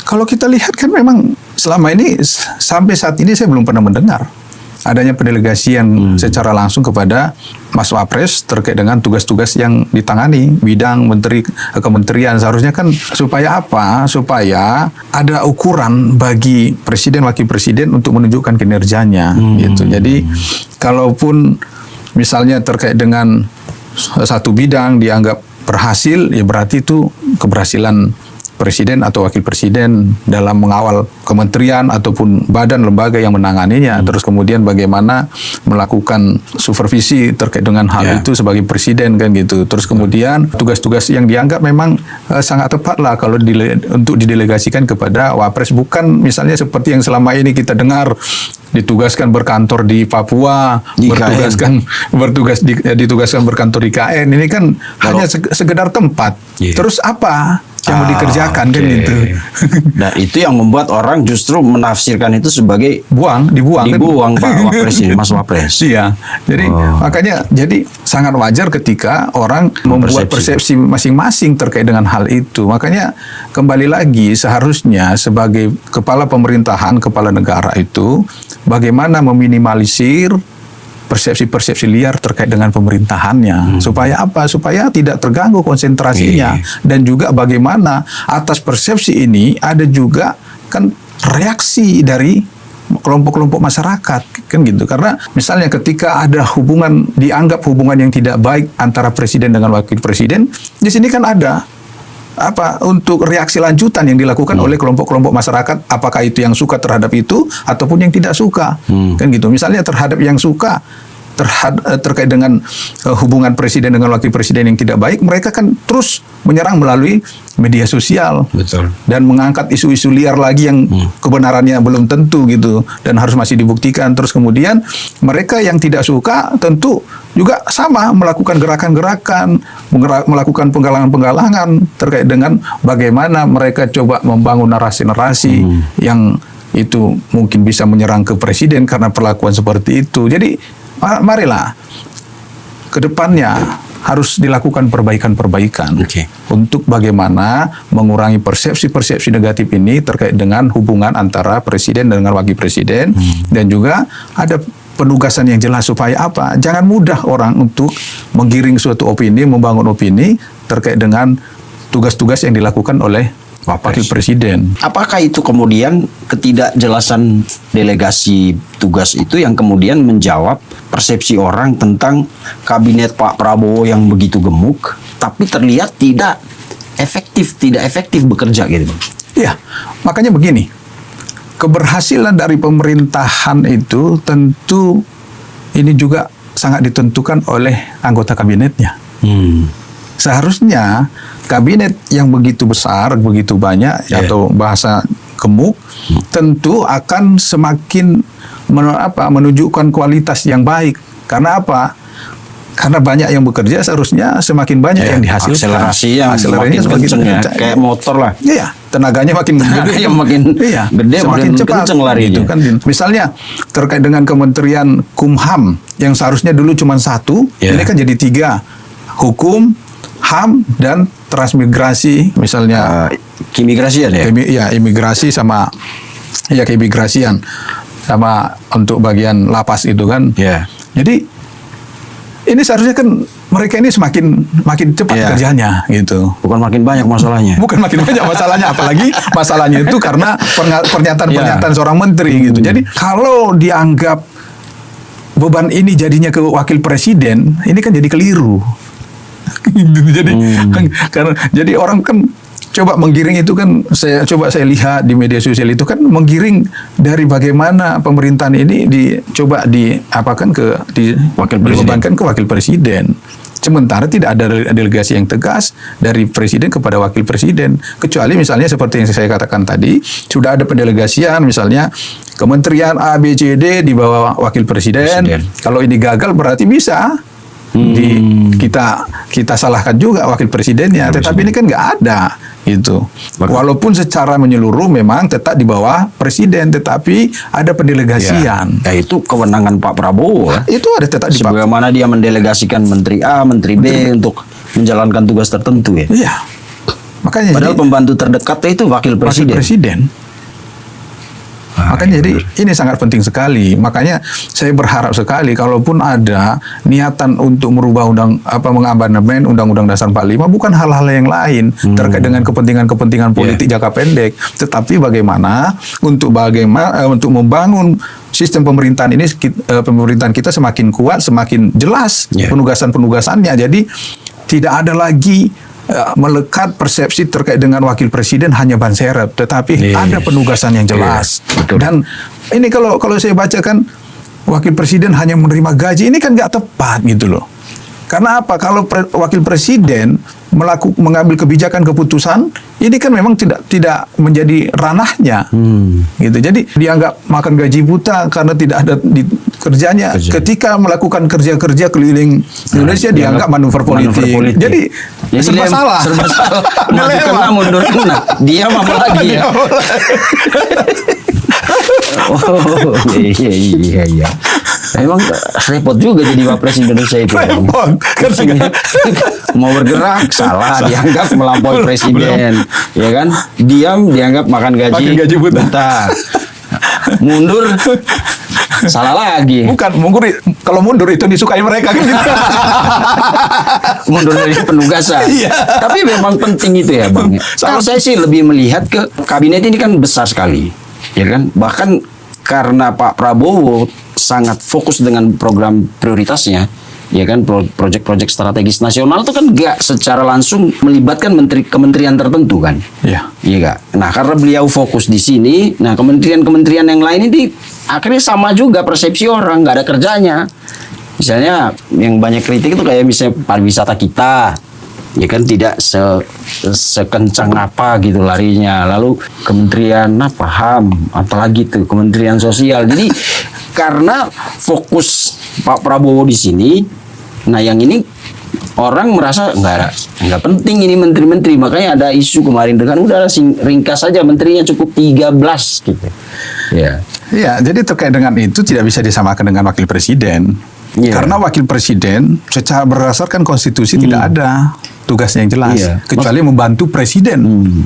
Kalau kita lihat kan memang selama ini sampai saat ini saya belum pernah mendengar adanya pendelegasian secara langsung kepada Mas Wapres terkait dengan tugas-tugas yang ditangani bidang kementerian. Seharusnya kan supaya apa? Supaya ada ukuran bagi presiden wakil presiden untuk menunjukkan kinerjanya gitu. Jadi kalaupun misalnya terkait dengan satu bidang dianggap berhasil, ya berarti itu keberhasilan presiden atau wakil presiden dalam mengawal kementerian ataupun badan lembaga yang menanganinya. Terus kemudian bagaimana melakukan supervisi terkait dengan hal itu sebagai presiden kan gitu. Terus kemudian tugas-tugas yang dianggap memang sangat tepat lah kalau untuk didelegasikan kepada Wapres, bukan misalnya seperti yang selama ini kita dengar ditugaskan berkantor di Papua, ditugaskan berkantor di KN. Ini kan hanya sekedar tempat. Terus apa yang mau dikerjakan kan gitu. Nah itu yang membuat orang justru menafsirkan itu sebagai dibuang Pak Wapres ini, Mas Wapres. Iya. Jadi makanya jadi sangat wajar ketika orang membuat persepsi masing-masing terkait dengan hal itu. Makanya kembali lagi seharusnya sebagai kepala pemerintahan, kepala negara itu bagaimana meminimalisir persepsi-persepsi liar terkait dengan pemerintahannya. Supaya apa? Supaya tidak terganggu konsentrasinya. Dan juga bagaimana atas persepsi ini ada juga kan reaksi dari kelompok-kelompok masyarakat kan gitu. Karena misalnya ketika ada dianggap hubungan yang tidak baik antara presiden dengan wakil presiden, di sini kan ada untuk reaksi lanjutan yang dilakukan oleh kelompok-kelompok masyarakat, apakah itu yang suka terhadap itu ataupun yang tidak suka kan gitu. Misalnya terhadap yang suka terkait dengan hubungan presiden dengan wakil presiden yang tidak baik, mereka kan terus menyerang melalui media sosial. Betul. Dan mengangkat isu-isu liar lagi yang kebenarannya belum tentu gitu dan harus masih dibuktikan. Terus kemudian mereka yang tidak suka tentu juga sama melakukan gerakan-gerakan, melakukan penggalangan-penggalangan terkait dengan bagaimana mereka coba membangun narasi-narasi yang itu mungkin bisa menyerang ke presiden karena perlakuan seperti itu. Jadi marilah ke depannya harus dilakukan perbaikan-perbaikan untuk bagaimana mengurangi persepsi-persepsi negatif ini terkait dengan hubungan antara presiden dengan wakil presiden dan juga ada penugasan yang jelas supaya apa? Jangan mudah orang untuk menggiring suatu opini, membangun opini terkait dengan tugas-tugas yang dilakukan oleh wakil presiden. Apakah itu kemudian ketidakjelasan delegasi tugas itu yang kemudian menjawab persepsi orang tentang kabinet Pak Prabowo yang begitu gemuk, tapi terlihat tidak efektif bekerja gitu? Iya, makanya begini. Keberhasilan dari pemerintahan itu tentu ini juga sangat ditentukan oleh anggota kabinetnya. Seharusnya kabinet yang begitu besar, begitu banyak atau bahasa gemuk, tentu akan semakin menunjukkan kualitas yang baik. Karena apa? Karena banyak yang bekerja, seharusnya semakin banyak yang dihasilkan. Akselerasinya semakin kenceng ya, kayak motor lah. Iya, tenaganya makin gede, semakin cepat lari gitu kan. Misalnya terkait dengan Kementerian Kumham yang seharusnya dulu cuma satu, ini kan jadi 3, hukum, HAM dan transmigrasi, misalnya keimigrasian ya. Imigrasi sama keimigrasian sama untuk bagian lapas itu kan. Jadi ini seharusnya kan mereka ini makin cepat kerjanya gitu. Bukan makin banyak masalahnya. Bukan makin banyak masalahnya, apalagi masalahnya itu karena pernyataan-pernyataan seorang menteri gitu. Jadi kalau dianggap beban ini jadinya ke wakil presiden, ini kan jadi keliru. Jadi orang kan coba menggiring itu kan, saya lihat di media sosial itu kan menggiring dari bagaimana pemerintahan ini dibebankan ke wakil presiden. Sementara tidak ada delegasi yang tegas dari presiden kepada wakil presiden. Kecuali misalnya seperti yang saya katakan tadi, sudah ada pendelegasian misalnya kementerian A, B, C, D di bawah wakil presiden. Kalau ini gagal berarti bisa kita salahkan juga wakil presidennya. Tetapi ini kan nggak ada itu. Walaupun secara menyeluruh memang tetap di bawah presiden, tetapi ada pendelegasian. Ya, itu kewenangan Pak Prabowo. Itu ada tetap di bawah. Sebagaimana dia mendelegasikan Menteri A, Menteri B untuk menjalankan tugas tertentu ya. Iya. Makanya Padahal pembantu terdekatnya itu wakil presiden. Wakil presiden. Makanya jadi ini sangat penting sekali. Makanya saya berharap sekali kalaupun ada niatan untuk merubah mengamandemen Undang-Undang Dasar 45 bukan hal-hal yang lain terkait dengan kepentingan-kepentingan politik jangka pendek, tetapi bagaimana untuk membangun sistem pemerintahan ini, pemerintahan kita semakin kuat, semakin jelas penugasan-penugasannya. Jadi tidak ada lagi melekat persepsi terkait dengan wakil presiden hanya ban serep, tetapi ada penugasan yang jelas. Dan ini kalau saya bacakan wakil presiden hanya menerima gaji, ini kan nggak tepat gitu loh. Karena apa? Kalau wakil presiden mengambil kebijakan keputusan, ini kan memang tidak menjadi ranahnya, gitu. Jadi dianggap makan gaji buta karena tidak ada di kerjanya. Ketika melakukan kerja-kerja keliling Indonesia dianggap manuver politik. Jadi serba salah. Maju kena, mundur kena. Diam apa lagi ya? Oh iya. Emang repot juga jadi Wapres Indonesia itu. Repot. Mau bergerak salah dianggap melampaui presiden, ya kan? Diam dianggap makan gaji buta. Mundur salah lagi. Bukan kalau mundur itu disukai mereka kan. Mundur dari penugasan. Tapi memang penting itu ya Bang. Kalau saya sih lebih melihat ke kabinet ini kan besar sekali, ya kan? Bahkan karena Pak Prabowo sangat fokus dengan program prioritasnya, ya kan, proyek-proyek strategis nasional itu kan nggak secara langsung melibatkan kementerian tertentu kan. Iya nggak. Nah karena beliau fokus di sini, nah kementerian yang lain ini akhirnya sama juga persepsi orang nggak ada kerjanya. Misalnya yang banyak kritik itu kayak misalnya pariwisata kita, ya kan tidak sekencang apa gitu larinya. Lalu kementerian HAM, apalagi tuh kementerian sosial. Jadi karena fokus Pak Prabowo di sini, nah yang ini orang merasa nggak penting ini menteri-menteri, makanya ada isu kemarin dengan udah ringkas saja menterinya cukup 13 gitu. Iya, jadi terkait dengan itu tidak bisa disamakan dengan wakil presiden. Karena wakil presiden secara berdasarkan konstitusi tidak ada tugasnya yang jelas, kecuali membantu presiden.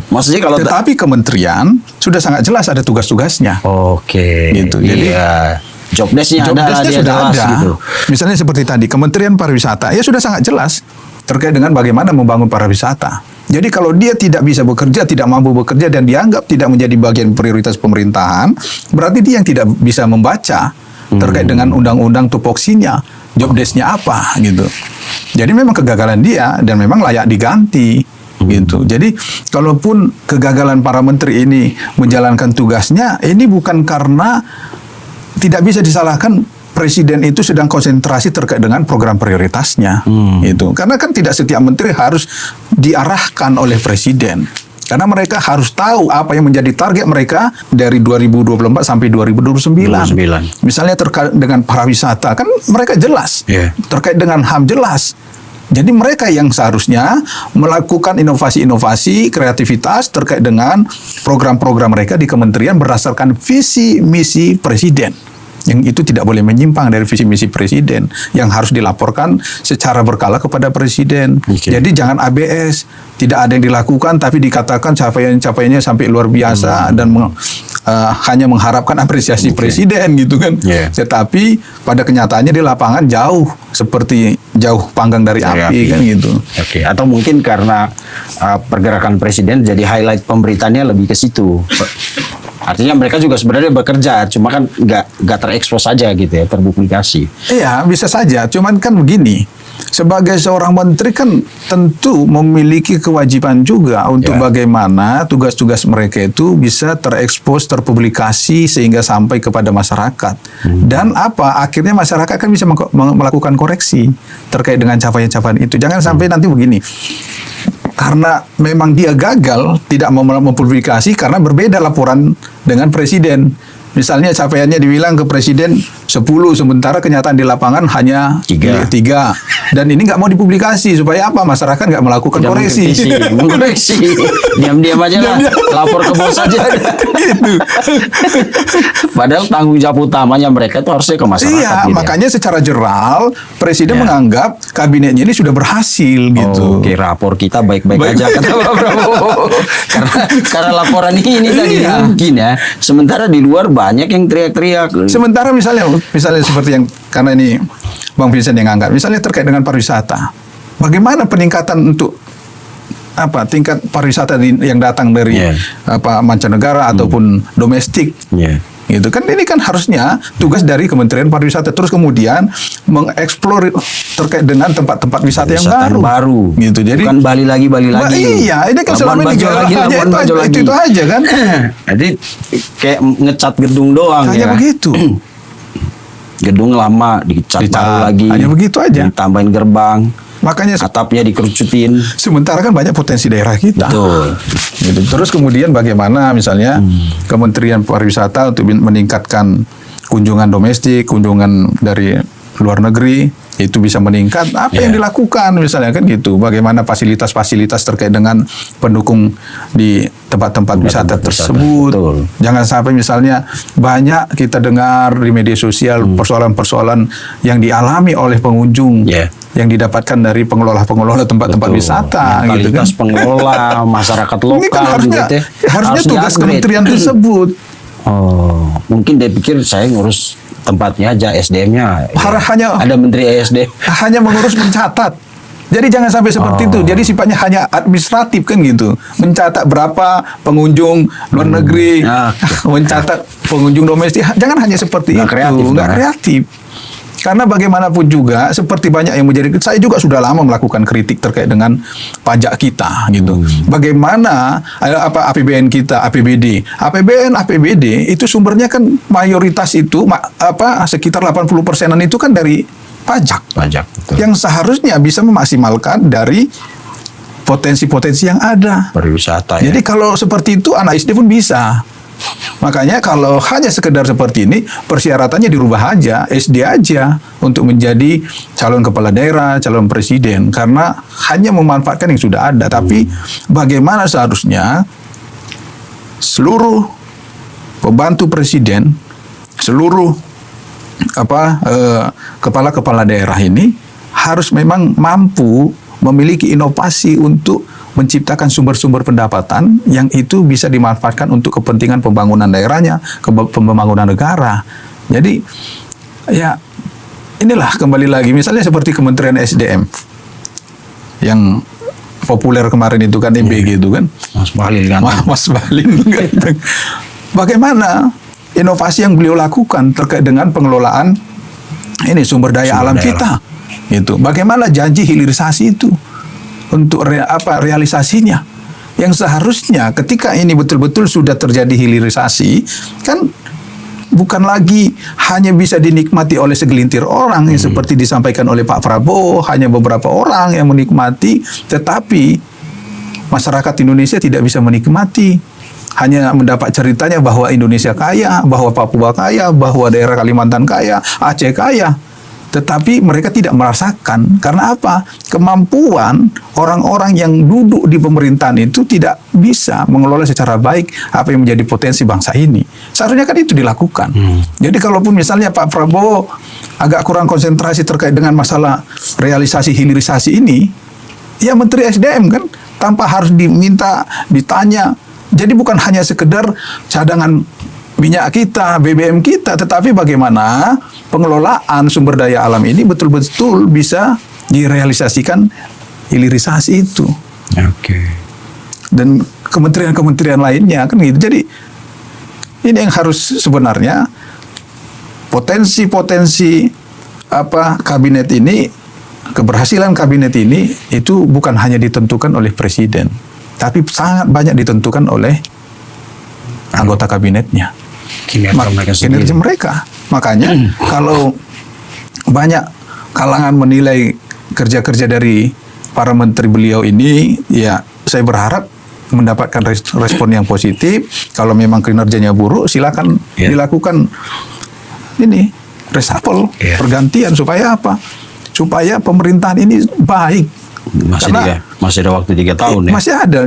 Maksudnya kalau tetapi kementerian sudah sangat jelas ada tugas-tugasnya. Gitu. Jadi job desk-nya sudah ada. Gitu. Misalnya seperti tadi Kementerian Pariwisata, ya sudah sangat jelas terkait dengan bagaimana membangun pariwisata. Jadi kalau dia tidak bisa bekerja, tidak mampu bekerja dan dianggap tidak menjadi bagian prioritas pemerintahan, berarti dia yang tidak bisa membaca terkait dengan undang-undang tupoksinya, job desk-nya apa gitu. Jadi memang kegagalan dia dan memang layak diganti gitu. Jadi kalaupun kegagalan para menteri ini menjalankan tugasnya, ini bukan karena tidak bisa disalahkan presiden itu sedang konsentrasi terkait dengan program prioritasnya gitu. Karena kan tidak setiap menteri harus diarahkan oleh presiden. Karena mereka harus tahu apa yang menjadi target mereka dari 2024 sampai 2029. Misalnya terkait dengan pariwisata, kan mereka jelas. Terkait dengan HAM jelas. Jadi mereka yang seharusnya melakukan inovasi-inovasi, kreativitas terkait dengan program-program mereka di kementerian berdasarkan visi misi presiden. Yang itu tidak boleh menyimpang dari visi misi presiden yang harus dilaporkan secara berkala kepada presiden. Jadi jangan ABS, tidak ada yang dilakukan tapi dikatakan capaiannya sampai luar biasa dan hanya mengharapkan apresiasi presiden gitu kan. Tetapi pada kenyataannya di lapangan jauh panggang dari api kan gitu. Atau mungkin karena pergerakan presiden jadi highlight pemberitaannya lebih ke situ. Artinya mereka juga sebenarnya bekerja, cuma kan nggak terekspos saja gitu ya, terpublikasi. Iya, bisa saja. Cuman kan begini, sebagai seorang menteri kan tentu memiliki kewajiban juga untuk bagaimana tugas-tugas mereka itu bisa terekspos, terpublikasi sehingga sampai kepada masyarakat. Dan akhirnya masyarakat kan bisa melakukan koreksi terkait dengan capaian-capaian itu. Jangan sampai nanti begini. Karena memang dia gagal tidak mempublikasi karena berbeda laporan dengan presiden. Misalnya capaiannya dibilang ke presiden 10, sementara kenyataan di lapangan hanya 3. Dan ini nggak mau dipublikasi supaya apa? Masyarakat nggak melakukan koreksi. Mengkoreksi. Diam-diam aja lah. Lapor ke bos aja. Gitu. Padahal tanggung jawab utamanya mereka itu harusnya ke masyarakat. Iya, gitu makanya secara general presiden menganggap kabinetnya ini sudah berhasil gitu. Oke, rapor kita baik-baik aja kata Pak Prabowo. karena laporan ini tadi mungkin ya. Sementara di luar banyak yang teriak-teriak. Sementara misalnya seperti yang karena ini Bang Vincent yang angkat, misalnya terkait dengan pariwisata, bagaimana peningkatan untuk tingkat pariwisata yang datang dari mancanegara ataupun domestik, gitu kan? Ini kan harusnya tugas dari Kementerian Pariwisata, terus kemudian mengeksplor terkait dengan tempat-tempat wisata yang baru, gitu. Jadi bukan Bali lagi. Iya, ini kan selama ini itu aja kan. Jadi kayak ngecat gedung doang hanya begitu. Gedung lama dicat baru lagi, hanya begitu aja, ditambahin gerbang, makanya atapnya dikerucutin. Sementara kan banyak potensi daerah kita. Betul. Gitu. Terus kemudian bagaimana misalnya Kementerian Pariwisata untuk meningkatkan kunjungan domestik, kunjungan dari luar negeri itu bisa meningkat, yang dilakukan misalnya kan gitu. Bagaimana fasilitas-fasilitas terkait dengan pendukung di tempat-tempat wisata tersebut. Betul. Jangan sampai misalnya banyak kita dengar di media sosial persoalan-persoalan yang dialami oleh pengunjung yang didapatkan dari pengelola tempat-tempat wisata. Mentalitas gitu kan. pengelola masyarakat lokal. Ini kan harusnya tugas kementerian tersebut. Oh, mungkin dia pikir saya ngurus tempatnya aja, SDM-nya. Hanya ada Menteri ESD. Hanya mengurus mencatat. Jadi jangan sampai seperti itu. Jadi sifatnya hanya administratif kan gitu. Mencatat berapa pengunjung luar negeri, mencatat pengunjung domestik. Jangan hanya seperti itu. Nggak kreatif. Karena bagaimanapun juga, seperti banyak yang menjadi, saya juga sudah lama melakukan kritik terkait dengan pajak kita, gitu. Bagaimana APBN kita, APBD itu sumbernya kan mayoritas itu sekitar 80%-an itu kan dari pajak. Betul. Yang seharusnya bisa memaksimalkan dari potensi-potensi yang ada. Pariwisata. Jadi kalau seperti itu anak SD pun bisa. Makanya kalau hanya sekedar seperti ini, persyaratannya dirubah aja, SD aja untuk menjadi calon kepala daerah, calon presiden, karena hanya memanfaatkan yang sudah ada. Tapi bagaimana seharusnya seluruh pembantu presiden, seluruh kepala-kepala daerah ini harus memang mampu memiliki inovasi untuk menciptakan sumber-sumber pendapatan yang itu bisa dimanfaatkan untuk kepentingan pembangunan daerahnya, pembangunan negara. Jadi ya inilah kembali lagi misalnya seperti Kementerian SDM yang populer kemarin itu kan MB gitu kan. Mas Balin kan. Mas Balin kan. Bagaimana inovasi yang beliau lakukan terkait dengan pengelolaan ini sumber daya alam kita. Itu. Bagaimana janji hilirisasi itu? Untuk realisasinya yang seharusnya ketika ini betul-betul sudah terjadi hilirisasi kan bukan lagi hanya bisa dinikmati oleh segelintir orang yang seperti disampaikan oleh Pak Prabowo, hanya beberapa orang yang menikmati, tetapi masyarakat Indonesia tidak bisa menikmati, hanya mendapat ceritanya bahwa Indonesia kaya, bahwa Papua kaya, bahwa daerah Kalimantan kaya, Aceh kaya. Tetapi mereka tidak merasakan. Karena apa? Kemampuan orang-orang yang duduk di pemerintahan itu tidak bisa mengelola secara baik apa yang menjadi potensi bangsa ini. Seharusnya kan itu dilakukan. Jadi kalaupun misalnya Pak Prabowo agak kurang konsentrasi terkait dengan masalah realisasi hilirisasi ini, ya Menteri SDM kan tanpa harus ditanya. Jadi bukan hanya sekedar cadangan minyak kita, BBM kita, tetapi bagaimana pengelolaan sumber daya alam ini betul-betul bisa direalisasikan hilirisasi itu. Oke. Dan kementerian-kementerian lainnya kan gitu. Jadi ini yang harus sebenarnya potensi-potensi kabinet ini keberhasilan kabinet ini itu bukan hanya ditentukan oleh presiden, tapi sangat banyak ditentukan oleh anggota kabinetnya. Kinerja mereka. Makanya kalau banyak kalangan menilai kerja-kerja dari para menteri beliau ini, ya saya berharap mendapatkan respon yang positif. Kalau memang kinerjanya buruk, silakan dilakukan ini reshuffle, pergantian, supaya apa? Supaya pemerintahan ini baik. Masih ada waktu 3 tahun ya. Masih ada,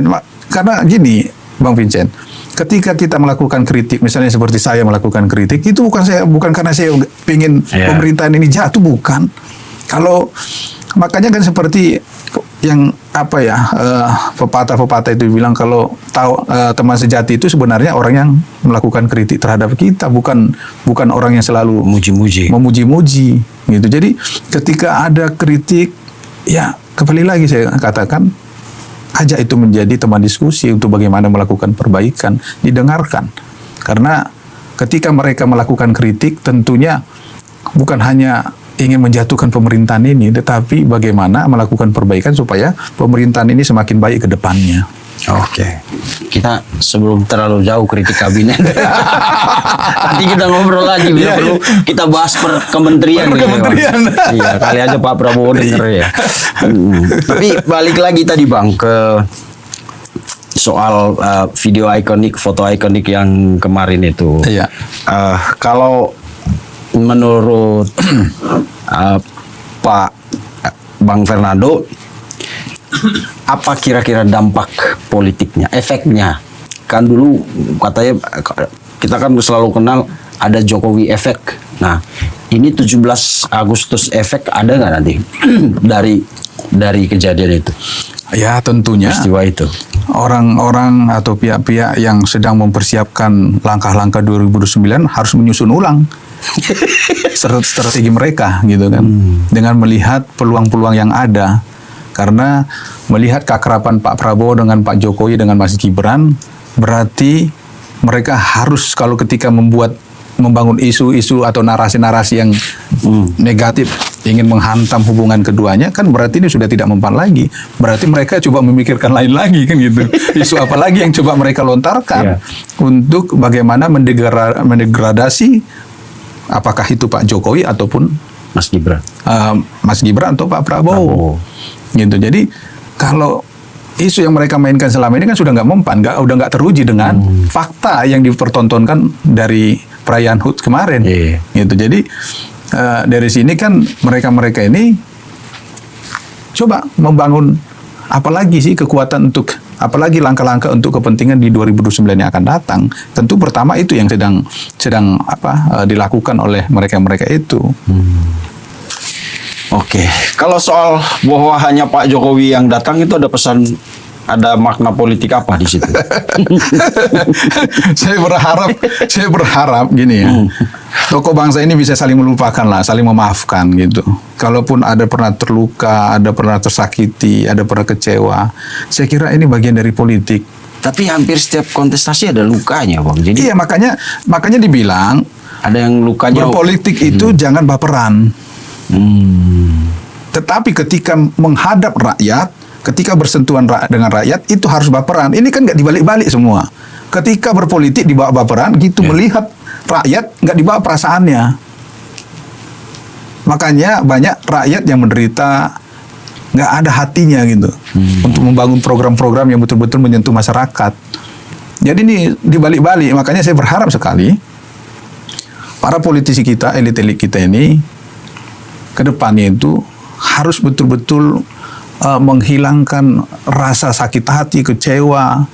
karena gini, Bang Vincent, ketika kita melakukan kritik, misalnya seperti saya melakukan kritik, itu bukan karena saya ingin pemerintahan ini jatuh, bukan. Kalau makanya kan seperti yang pepatah itu bilang, kalau teman sejati itu sebenarnya orang yang melakukan kritik terhadap kita, bukan orang yang selalu memuji-muji gitu. Jadi ketika ada kritik, ya kembali lagi saya katakan, ajak itu menjadi teman diskusi untuk bagaimana melakukan perbaikan, didengarkan. Karena ketika mereka melakukan kritik, tentunya bukan hanya ingin menjatuhkan pemerintahan ini, tetapi bagaimana melakukan perbaikan supaya pemerintahan ini semakin baik ke depannya. Oke. Kita sebelum terlalu jauh kritik kabinet, nanti kita ngobrol lagi, bila perlu kita bahas per kementerian. Iya, kali aja Pak Prabowo denger ya. Tapi balik lagi tadi Bang ke soal video ikonik, foto ikonik yang kemarin itu. Iya. Kalau menurut Pak Bang Fernando, apa kira-kira dampak politiknya, efeknya? Kan dulu katanya kita kan selalu kenal ada Jokowi efek. Nah, ini 17 Agustus efek ada nggak nanti dari kejadian itu? Ya, tentunya peristiwa itu. Orang-orang atau pihak-pihak yang sedang mempersiapkan langkah-langkah 2029 harus menyusun ulang strategi mereka gitu kan, dengan melihat peluang-peluang yang ada. Karena melihat keakraban Pak Prabowo dengan Pak Jokowi dengan Mas Gibran, berarti mereka harus, kalau ketika membangun isu-isu atau narasi-narasi yang negatif, ingin menghantam hubungan keduanya, kan berarti ini sudah tidak mempan lagi. Berarti mereka coba memikirkan lain lagi kan gitu. Isu apa lagi yang coba mereka lontarkan untuk bagaimana mendegradasi, apakah itu Pak Jokowi ataupun Mas Gibran. Mas Gibran atau Pak Prabowo. Gitu. Jadi kalau isu yang mereka mainkan selama ini kan sudah nggak mempan, udah nggak teruji dengan fakta yang dipertontonkan dari perayaan HUT kemarin. Gitu. Jadi dari sini kan mereka ini coba membangun apalagi sih kekuatan untuk, apalagi langkah-langkah untuk kepentingan di 2029 yang akan datang. Tentu pertama itu yang sedang dilakukan oleh mereka itu. Oke, kalau soal bahwa hanya Pak Jokowi yang datang, itu ada pesan, ada makna politik apa di situ? Saya berharap gini ya, tokoh bangsa ini bisa saling melupakan lah, saling memaafkan gitu. Kalaupun ada pernah terluka, ada pernah tersakiti, ada pernah kecewa, saya kira ini bagian dari politik. Tapi hampir setiap kontestasi ada lukanya, Bang. Jadi iya, makanya dibilang ada yang lukanya. Berpolitik itu jangan baperan. Tetapi ketika menghadap rakyat, ketika bersentuhan dengan rakyat, itu harus baperan. Ini kan nggak dibalik-balik semua. Ketika berpolitik dibawa baperan, gitu melihat rakyat nggak dibawa perasaannya. Makanya banyak rakyat yang menderita, nggak ada hatinya gitu untuk membangun program-program yang betul-betul menyentuh masyarakat. Jadi ini dibalik-balik. Makanya saya berharap sekali para politisi kita, elit-elit kita ini ke depannya itu harus betul-betul menghilangkan rasa sakit hati, kecewa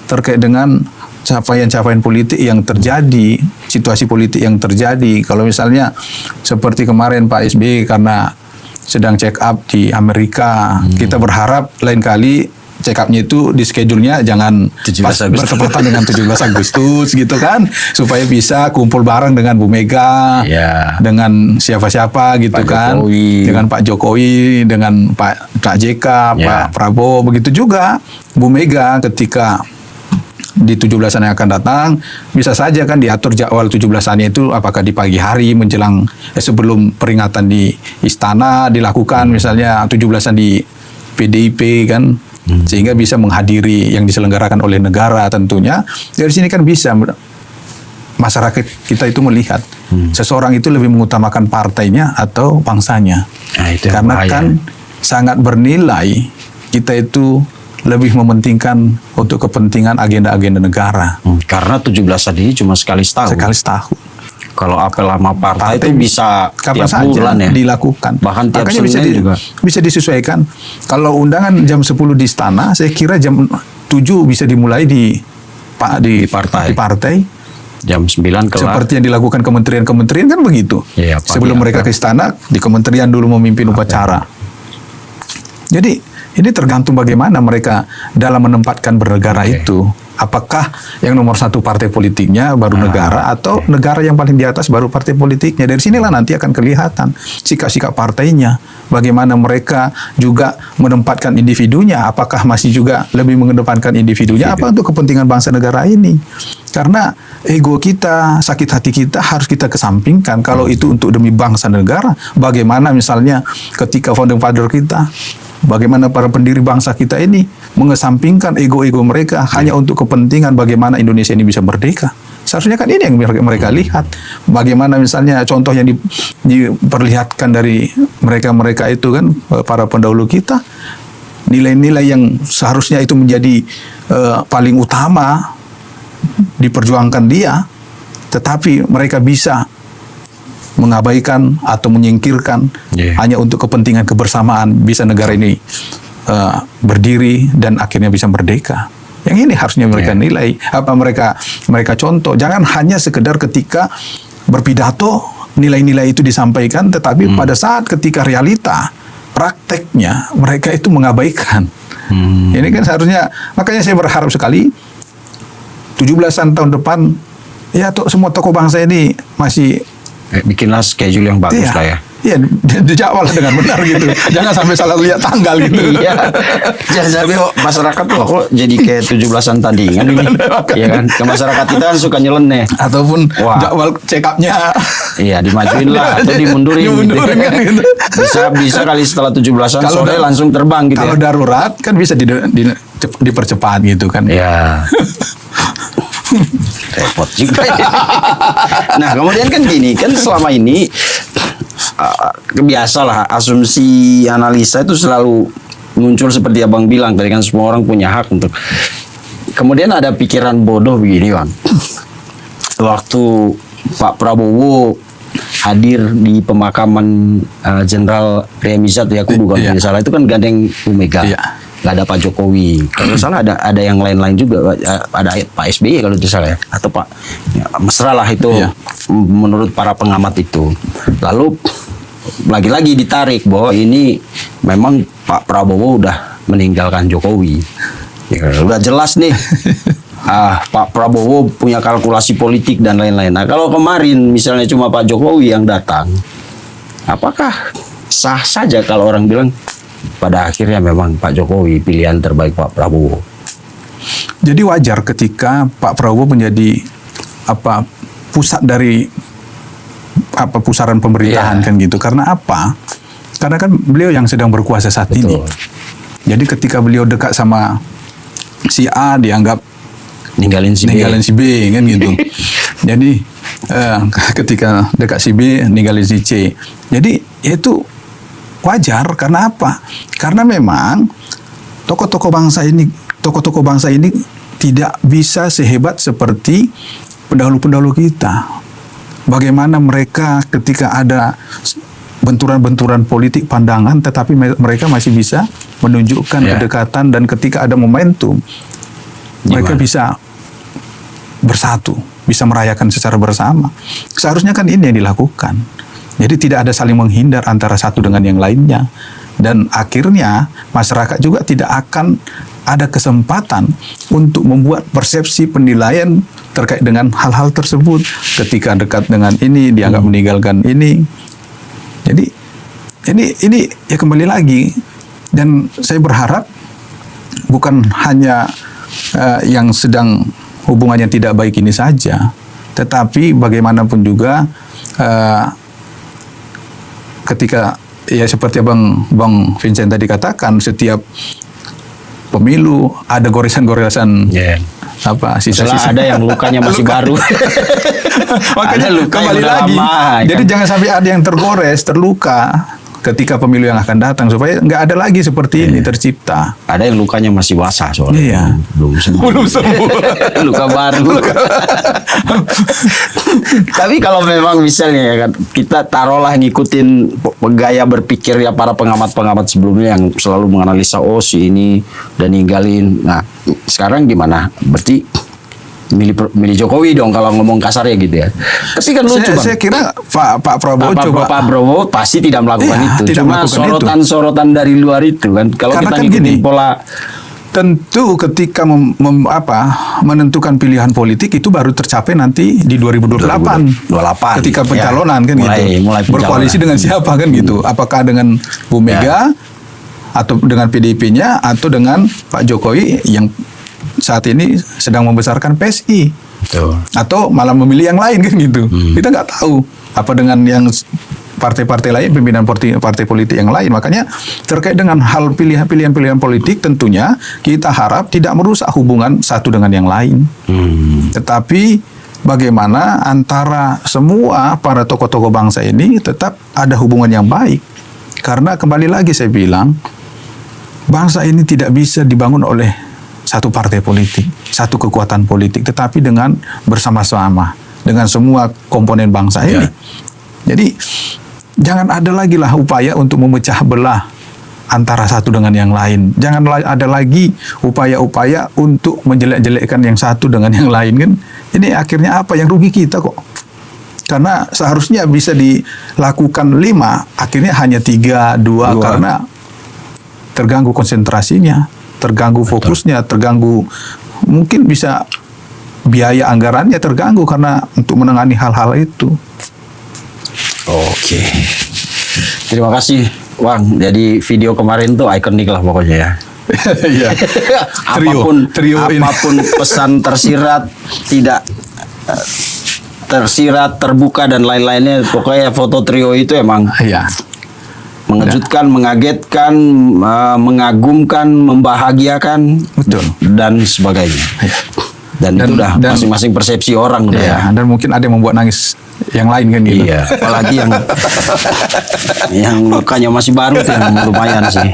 terkait dengan capaian-capaian politik yang terjadi, situasi politik yang terjadi. Kalau misalnya seperti kemarin Pak SBY karena sedang check up di Amerika, kita berharap lain kali check up-nya itu di schedule-nya jangan pas bertepatan dengan 17 Agustus gitu kan, supaya bisa kumpul bareng dengan Bu Mega, dengan siapa-siapa gitu Pak kan, Jokowi. Dengan Pak Jokowi, dengan Pak JK, Pak Prabowo, begitu juga Bu Mega ketika di 17-an yang akan datang, bisa saja kan diatur jadwal 17-annya itu apakah di pagi hari menjelang sebelum peringatan di istana dilakukan, misalnya 17-an di PDIP kan, sehingga bisa menghadiri yang diselenggarakan oleh negara tentunya. Dari sini kan bisa masyarakat kita itu melihat seseorang itu lebih mengutamakan partainya atau bangsanya. Nah, itu yang Karena bahaya. kan sangat bernilai kita itu lebih mementingkan untuk kepentingan agenda-agenda negara. Karena 17-an ini cuma sekali setahun. Sekali setahun. Kalau apel sama partai Partai itu bisa kapan tiap saja bulan ya. dilakukan. Bahkan tiap Makanya Senin juga. bisa disesuaikan. Kalau undangan jam 10 di istana, saya kira jam 7 bisa dimulai di partai. Di partai. Jam 9 kelar. Seperti yang dilakukan kementerian-kementerian kan begitu. Iya, pagi Sebelum mereka apel. ke istana, di kementerian dulu memimpin upacara. Jadi ini tergantung bagaimana mereka dalam menempatkan bernegara itu. Apakah yang nomor satu partai politiknya baru negara, atau negara yang paling di atas baru partai politiknya. Dari sinilah nanti akan kelihatan sikap-sikap partainya. Bagaimana mereka juga menempatkan individunya. Apakah masih juga lebih mengedepankan individunya apa untuk kepentingan bangsa negara ini. Karena ego kita, sakit hati kita harus kita kesampingkan. Kalau itu untuk demi bangsa negara, bagaimana misalnya ketika founding father kita, bagaimana para pendiri bangsa kita ini mengesampingkan ego-ego mereka hanya untuk kepentingan bagaimana Indonesia ini bisa merdeka. Seharusnya kan ini yang mereka lihat. Bagaimana misalnya contoh yang diperlihatkan dari mereka-mereka itu kan, para pendahulu kita, nilai-nilai yang seharusnya itu menjadi paling utama diperjuangkan dia, tetapi mereka bisa mengabaikan atau menyingkirkan hanya untuk kepentingan kebersamaan bisa negara ini berdiri dan akhirnya bisa merdeka. Yang ini harusnya mereka nilai, mereka contoh. Jangan hanya sekedar ketika berpidato nilai-nilai itu disampaikan, tetapi pada saat ketika realita prakteknya mereka itu mengabaikan. Ini kan seharusnya, makanya saya berharap sekali 17-an tahun depan ya semua tokoh bangsa ini masih bikinlah schedule yang bagus lah ya. Iya, dijawab dengan benar gitu. Jangan sampai salah lihat tanggal gitu. Iya. Jangan sampai masyarakat tuh kok jadi kayak 17-an tandingan ini. Iya kan? Ke masyarakat kita kan suka nyeleneh. Ataupun jadwal check up-nya. Iya, dimajuin lah atau dimundurin. Dimundurin kan gitu. Bisa kali setelah 17-an sore langsung terbang gitu. Kalau darurat kan bisa dipercepat gitu kan. Iya. Repot juga. Nah, kemudian kan gini, kan selama ini kebiasalah asumsi analisa itu selalu muncul seperti abang bilang tadi, kan semua orang punya hak untuk. Kemudian ada pikiran bodoh begini, Bang. Waktu Pak Prabowo hadir di pemakaman Jenderal Riamizat Yakubu, kalau tidak salah, itu kan gandeng Bu Mega. Nggak ada Pak Jokowi. Kalau salah ada yang lain-lain juga. Ada Pak SBY kalau tidak salah ya. Atau Pak mesra lah itu menurut para pengamat itu. Lalu lagi-lagi ditarik bahwa ini memang Pak Prabowo udah meninggalkan Jokowi. Ya, udah jelas nih. Pak Prabowo punya kalkulasi politik dan lain-lain. Nah, kalau kemarin misalnya cuma Pak Jokowi yang datang, apakah sah saja kalau orang bilang pada akhirnya memang Pak Jokowi pilihan terbaik Pak Prabowo? Jadi wajar ketika Pak Prabowo menjadi pusat dari pusaran pemerintahan kan gitu. Karena apa? Karena kan beliau yang sedang berkuasa saat ini. Jadi ketika beliau dekat sama si A dianggap ninggalin si B kan gitu. Jadi ketika dekat si B ninggalin si C. Jadi itu wajar. Karena apa? Karena memang tokoh-tokoh bangsa ini tidak bisa sehebat seperti pendahulu-pendahulu kita. Bagaimana mereka ketika ada benturan-benturan politik pandangan, tetapi mereka masih bisa menunjukkan kedekatan, dan ketika ada momentum mereka bisa bersatu, bisa merayakan secara bersama. Seharusnya kan ini yang dilakukan. Jadi tidak ada saling menghindar antara satu dengan yang lainnya. Dan akhirnya masyarakat juga tidak akan ada kesempatan untuk membuat persepsi penilaian terkait dengan hal-hal tersebut. Ketika dekat dengan ini, dianggap meninggalkan ini. Jadi ini ya kembali lagi. Dan saya berharap bukan hanya yang sedang hubungannya tidak baik ini saja. Tetapi bagaimanapun juga ketika ya seperti Bang Vincent tadi katakan, setiap pemilu ada goresan-goresan sisa-sisa. Ada yang lukanya masih baru. Makanya Ada luka kembali yang udah lagi. lama, Jadi kan? jangan sampai ada yang tergores, terluka ketika pemilu yang akan datang, supaya nggak ada lagi seperti ini tercipta. Ada yang lukanya masih basah soalnya. Iya. Belum sembuh. Belum sembuh. Luka baru. Tapi kalau memang misalnya ya kan, kita taruhlah ngikutin gaya berpikir ya para pengamat-pengamat sebelumnya yang selalu menganalisa si ini dan ninggalin. Nah, sekarang gimana? Berarti milih Jokowi dong kalau ngomong kasarnya gitu ya. Tapi kan lucu Bang. Saya kira Pak Prabowo Pak Prabowo pasti tidak melakukan Iya, itu. tidak Cuma melakukan itu. sorotan-sorotan dari luar itu kan. Kalau Karena kita kan ngikutin gini, pola tentu ketika menentukan pilihan politik itu baru tercapai nanti di 2028. 2028. Ketika pencalonan kan Mulai gitu. pencalonan. Berkoalisi dengan siapa kan gitu. Apakah dengan Bu Mega atau dengan PDIP-nya atau dengan Pak Jokowi yang saat ini sedang membesarkan PSI. Betul. Atau malah memilih yang lain kan gitu. Kita nggak tahu apa dengan yang partai-partai lain, pimpinan partai politik yang lain. Makanya terkait dengan hal pilihan politik, tentunya kita harap tidak merusak hubungan satu dengan yang lain. Tetapi bagaimana antara semua para tokoh-tokoh bangsa ini tetap ada hubungan yang baik. Karena kembali lagi saya bilang, bangsa ini tidak bisa dibangun oleh satu partai politik, satu kekuatan politik, tetapi dengan bersama-sama dengan semua komponen bangsa ini. Jadi jangan ada lagi lah upaya untuk memecah belah antara satu dengan yang lain. Jangan ada lagi upaya-upaya untuk menjelek-jelekkan yang satu dengan yang lain kan. Ini akhirnya apa? Yang rugi kita kok. Karena seharusnya bisa dilakukan 5, akhirnya hanya 3, 2 karena terganggu konsentrasinya, terganggu fokusnya, terganggu mungkin bisa biaya anggarannya terganggu karena untuk menangani hal-hal itu. Oke. Terima kasih, Bang. Jadi video kemarin tuh ikonik lah pokoknya ya. Iya. Trio ini. Apapun pesan tersirat, tidak tersirat, terbuka dan lain-lainnya, pokoknya foto trio itu emang Iya. mengejutkan, mengagetkan, mengagumkan, membahagiakan, Betul. dan sebagainya. Dan itu udah masing-masing persepsi orang udah ya. Dan mungkin ada yang membuat nangis yang lain kan gitu. Iya, apalagi yang lukanya masih baru tuh yang lumayan sih.